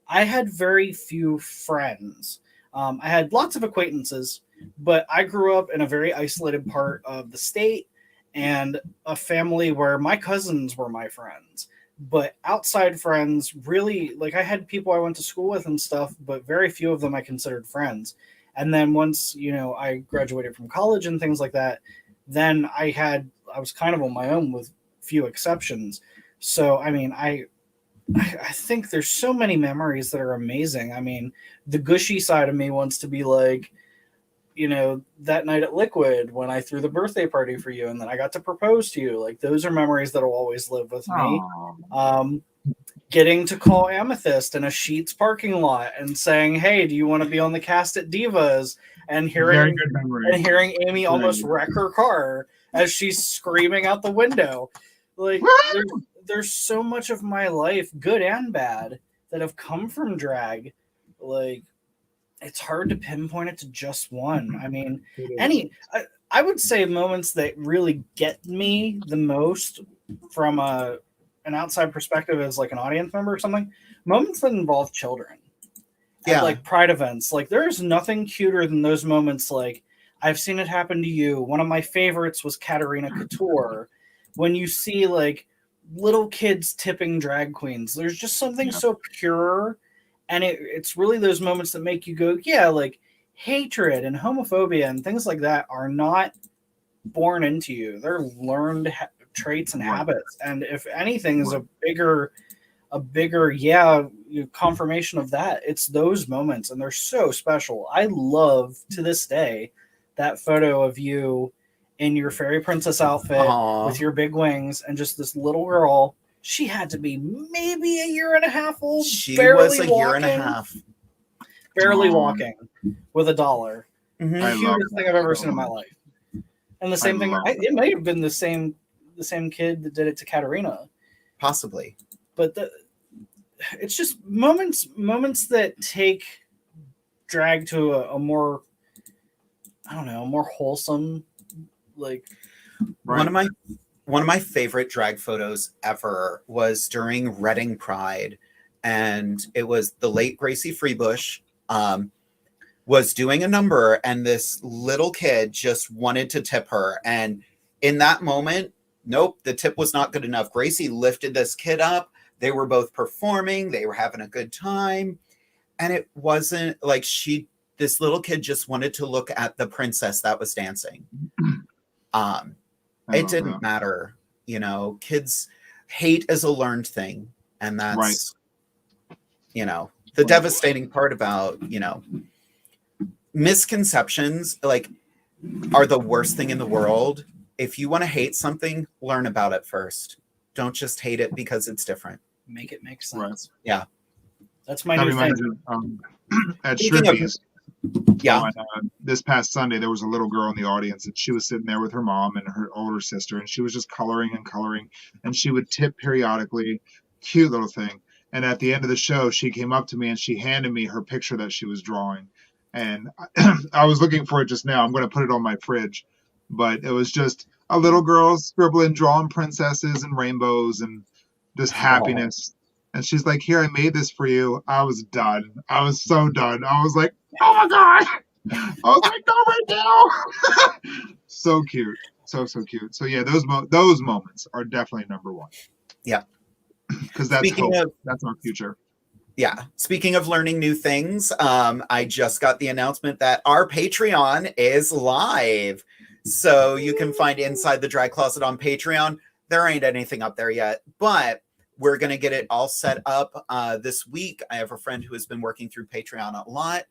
S6: I had very few friends. I had lots of acquaintances, but I grew up in a very isolated part of the state and a family where my cousins were my friends. But outside friends, really, like, I had people I went to school with and stuff, but very few of them I considered friends. And then once, I graduated from college and things like that, then I was kind of on my own with few exceptions. So, I mean, I think there's so many memories that are amazing. I mean, the gushy side of me wants to be like, that night at Liquid when I threw the birthday party for you and then I got to propose to you. Like, those are memories that will always live with me. Getting to call Amethyst in a Sheetz parking lot and saying, hey, do you want to be on the cast at Divas? And hearing Amy almost wreck her car as she's screaming out the window. Like, there's so much of my life, good and bad, that have come from drag. Like, it's hard to pinpoint it to just one. I mean, I would say moments that really get me the most from an outside perspective as like an audience member or something, moments that involve children. Yeah. At, like, Pride events. Like, there's nothing cuter than those moments. Like, I've seen it happen to you. One of my favorites was Katarina Couture. When you see, like, little kids tipping drag queens. There's just something so pure, and it's really those moments that make you go, yeah, like hatred and homophobia and things like that are not born into you. They're learned traits and habits. And if anything is a bigger confirmation of that, it's those moments, and they're so special. I love to this day that photo of you in your fairy princess outfit with your big wings and just this little girl. She had to be maybe a year and a half old.
S5: She was a year and a half.
S6: Barely walking with $1.
S5: Mm-hmm.
S6: The cutest thing I've ever seen in my life. And the same thing, it might have been the same kid that did it to Katarina.
S5: Possibly.
S6: But it's just moments that take drag to a more, I don't know, more wholesome, like.
S5: One of my favorite drag photos ever was during Reading Pride, and it was the late Gracie Freebush was doing a number, and this little kid just wanted to tip her, and in that moment, nope, the tip was not good enough. Gracie lifted this kid up. They were both performing. They were having a good time. And it wasn't like this little kid just wanted to look at the princess that was dancing. It didn't matter. You know, kids hate is a learned thing. And that's, you know, the devastating part about, you know, misconceptions like are the worst thing in the world. If you want to hate something, learn about it first. Don't just hate it because it's different.
S6: Make it make sense.
S5: Yeah.
S6: That's my new thing.
S9: At Shrimpies,
S5: yeah.
S9: This past Sunday, there was a little girl in the audience, and she was sitting there with her mom and her older sister, and she was just coloring and coloring, and she would tip periodically. Cute little thing. And at the end of the show, she came up to me and she handed me her picture that she was drawing. And I was looking for it just now. I'm going to put it on my fridge. But it was just a little girl scribbling, drawing princesses and rainbows and just happiness. And she's like, here, I made this for you. I was done. I was so done. I was like, oh my God. I was like, go right now. So cute. So cute. So yeah, those moments are definitely number one.
S5: Yeah.
S9: Because that's hope. That's our future.
S5: Yeah. Speaking of learning new things, I just got the announcement that our Patreon is live. So you can find Inside the Drag Closet on Patreon. There ain't anything up there yet, but we're going to get it all set up this week. I have a friend who has been working through Patreon a lot.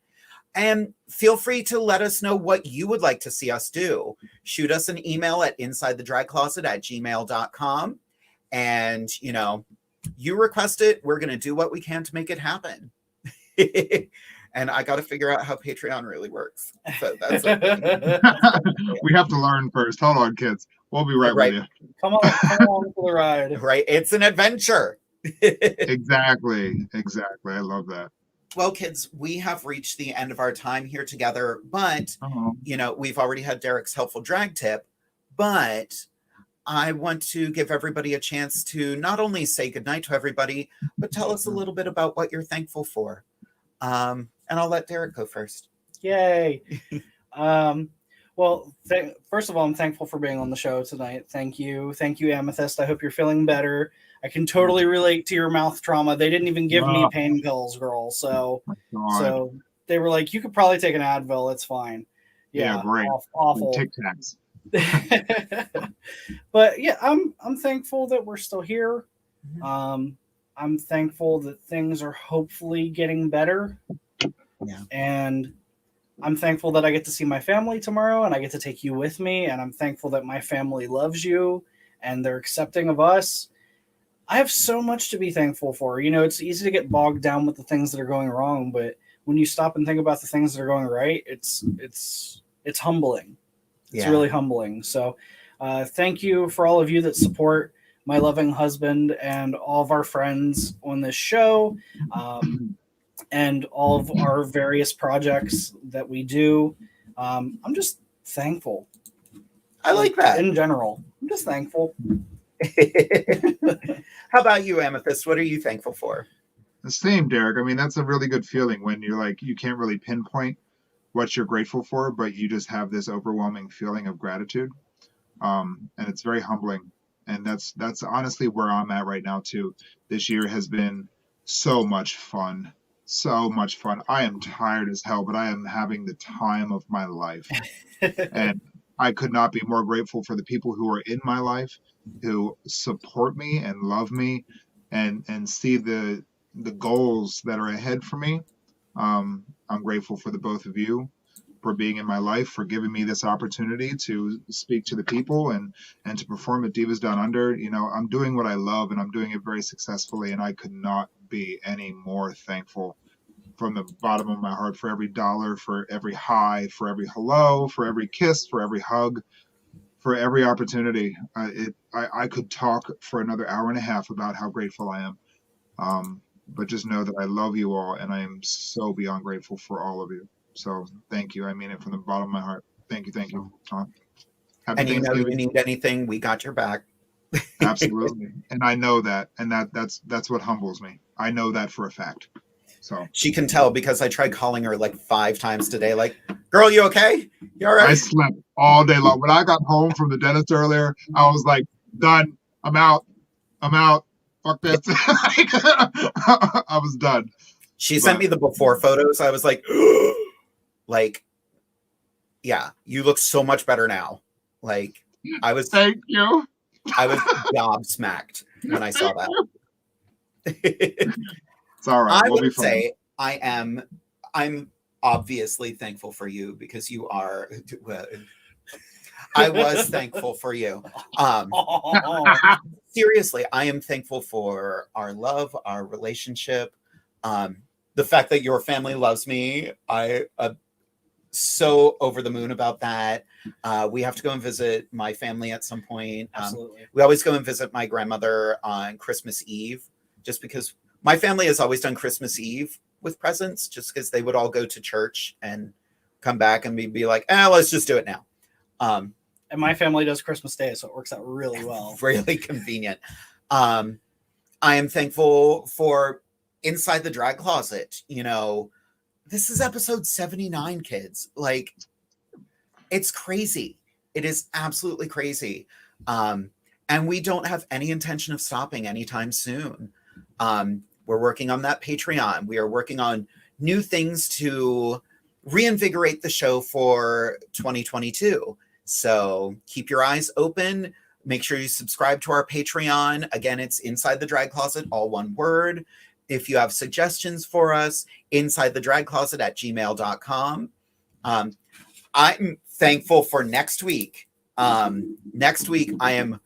S5: And feel free to let us know what you would like to see us do. Shoot us an email at InsideTheDragCloset@gmail.com. And, you know, you request it. We're going to do what we can to make it happen. And I got to figure out how Patreon really works. So that's
S9: we have to learn first. Hold on, kids. We'll be right with you.
S6: Come on for the ride.
S5: Right. It's an adventure.
S9: Exactly. I love that.
S5: Well, kids, we have reached the end of our time here together, but, you know, we've already had Derek's helpful drag tip, but I want to give everybody a chance to not only say goodnight to everybody, but tell us a little bit about what you're thankful for. And I'll let Derek go first.
S6: Yay. Well, first of all, I'm thankful for being on the show tonight. Thank you. Thank you, Amethyst. I hope you're feeling better. I can totally relate to your mouth trauma. They didn't even give me pain pills, girl. So they were like, you could probably take an Advil. It's fine.
S9: Yeah, great.
S6: Awful.
S9: Tic Tacs.
S6: But yeah, I'm thankful that we're still here. I'm thankful that things are hopefully getting better.
S5: Yeah.
S6: And I'm thankful that I get to see my family tomorrow and I get to take you with me. And I'm thankful that my family loves you and they're accepting of us. I have so much to be thankful for. You know, it's easy to get bogged down with the things that are going wrong, but when you stop and think about the things that are going right, it's humbling. It's really humbling. So thank you for all of you that support my loving husband and all of our friends on this show, and all of our various projects that we do. I'm just thankful.
S5: I like that.
S6: In general, I'm just thankful.
S5: How about you, Amethyst? What are you thankful for?
S9: The same, Derek. I mean, that's a really good feeling when you're like, you can't really pinpoint what you're grateful for, but you just have this overwhelming feeling of gratitude. And it's very humbling. And that's honestly where I'm at right now too. This year has been so much fun. So much fun. I am tired as hell, but I am having the time of my life. And I could not be more grateful for the people who are in my life, who support me and love me and see the goals that are ahead for me. I'm grateful for the both of you for being in my life, for giving me this opportunity to speak to the people and to perform at Divas Down Under. You know, I'm doing what I love and I'm doing it very successfully, and I could not be any more thankful from the bottom of my heart for every dollar, for every hi, for every hello, for every kiss, for every hug, for every opportunity. I could talk for another hour and a half about how grateful I am. But just know that I love you all, and I am so beyond grateful for all of you. So thank you. I mean it from the bottom of my heart. Thank you. Thank you. Happy
S5: And you know, if you
S9: Thanksgiving.
S5: need anything, we got your back.
S9: Absolutely. And I know that. And that's what humbles me. I know that for a fact. So
S5: She can tell because I tried calling her like 5 times today. Like, girl, you okay? You all right?
S9: I slept all day long. When I got home from the dentist earlier, I was like, done. I'm out. Fuck this. I was done.
S5: She sent me the before photos. I was like, like, yeah, you look so much better now. Like, I was.
S9: Thank you.
S5: I was gobsmacked when I saw that.
S9: It's all right.
S5: I
S9: We'll be
S5: would
S9: fine.
S5: say I'm obviously thankful for you because you are. Well, I was thankful for you. Seriously, I am thankful for our love, our relationship, the fact that your family loves me. I so over the moon about that. We have to go and visit my family at some point.
S6: Absolutely.
S5: We always go and visit my grandmother on Christmas Eve, just because my family has always done Christmas Eve with presents, just because they would all go to church and come back and be like, let's just do it now.
S6: And my family does Christmas Day, so it works out really well.
S5: Really convenient. I am thankful for Inside the Drag Closet. You know, this is episode 79, kids. Like, it's crazy. It is absolutely crazy. And we don't have any intention of stopping anytime soon. We're working on that Patreon. We are working on new things to reinvigorate the show for 2022. So keep your eyes open. Make sure you subscribe to our Patreon. Again, it's Inside the Drag Closet, all one word. If you have suggestions for us, InsideTheDragCloset@gmail.com. I'm thankful for next week. Next week, I am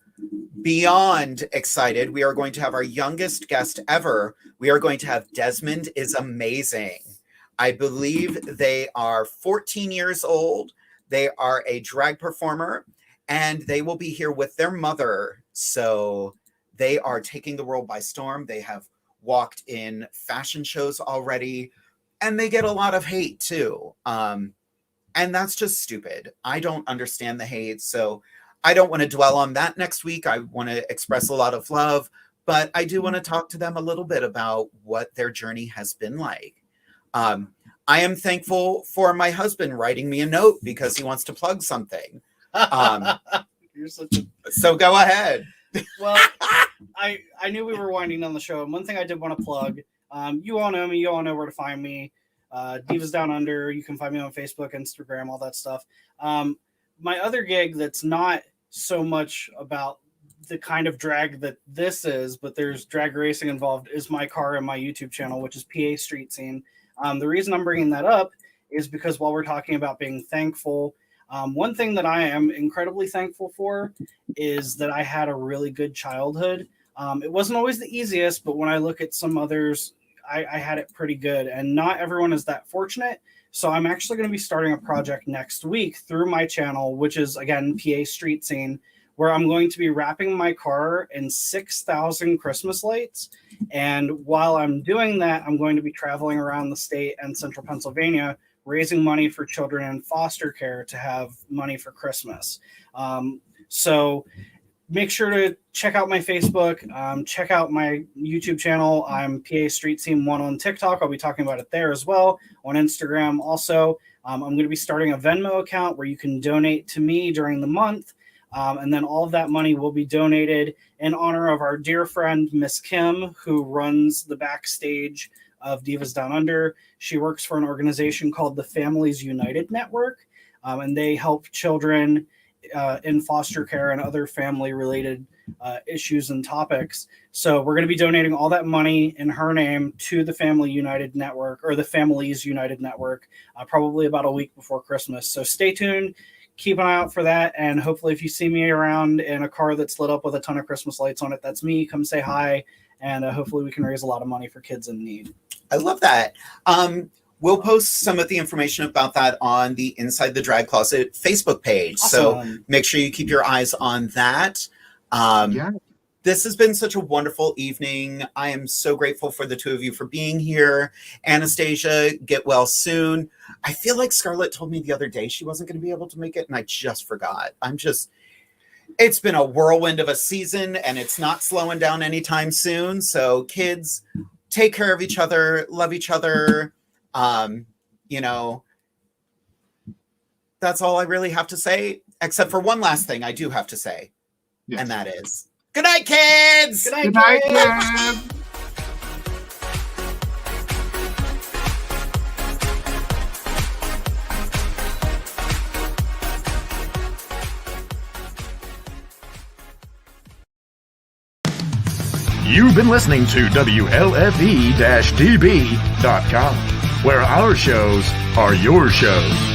S5: beyond excited. We are going to have our youngest guest ever. We are going to have Desmond is Amazing. I believe they are 14 years old. They are a drag performer, and they will be here with their mother. So they are taking the world by storm. They have walked in fashion shows already, and they get a lot of hate too. And that's just stupid. I don't understand the hate. So I don't want to dwell on that next week. I want to express a lot of love, but I do want to talk to them a little bit about what their journey has been like. I am thankful for my husband writing me a note because he wants to plug something.
S6: You're such a...
S5: So go ahead.
S6: Well, I knew we were winding down the show, and one thing I did want to plug, you all know me, you all know where to find me. Divas Down Under, you can find me on Facebook, Instagram, all that stuff. My other gig that's not so much about the kind of drag that this is, but there's drag racing involved, is my car and my YouTube channel, which is PA Street Scene. The reason I'm bringing that up is because while we're talking about being thankful, one thing that I am incredibly thankful for is that I had a really good childhood. It wasn't always the easiest, but when I look at some others, I had it pretty good, and not everyone is that fortunate. So I'm actually going to be starting a project next week through my channel, which is, again, PA Street Scene, where I'm going to be wrapping my car in 6,000 Christmas lights. And while I'm doing that, I'm going to be traveling around the state and central Pennsylvania, raising money for children in foster care to have money for Christmas. So make sure to check out my Facebook, check out my YouTube channel. I'm PA Street Scene 1 on TikTok. I'll be talking about it there as well. On Instagram also. I'm going to be starting a Venmo account where you can donate to me during the month. And then all of that money will be donated in honor of our dear friend, Miss Kim, who runs the backstage of Divas Down Under. She works for an organization called the Families United Network, and they help children in foster care and other family-related issues and topics. So we're going to be donating all that money in her name to the Family United Network, or the Families United Network, probably about a week before Christmas. So stay tuned. Keep an eye out for that, and hopefully if you see me around in a car that's lit up with a ton of Christmas lights on it, that's me. Come say hi, and hopefully we can raise a lot of money for kids in need.
S5: I love that. We'll post some of the information about that on the Inside the Drag Closet Facebook page.
S6: Awesome.
S5: So make sure you keep your eyes on that.
S9: Yeah.
S5: This has been such a wonderful evening. I am so grateful for the two of you for being here. Anastasia, get well soon. I feel like Scarlett told me the other day she wasn't going to be able to make it, and I just forgot. It's been a whirlwind of a season, and it's not slowing down anytime soon. So kids, take care of each other, love each other. That's all I really have to say, except for one last thing I do have to say.
S9: Yes.
S5: And that is, good night, kids!
S6: Good night,
S9: Good night, kids!
S10: You've been listening to WLFE-DB.com, where our shows are your shows.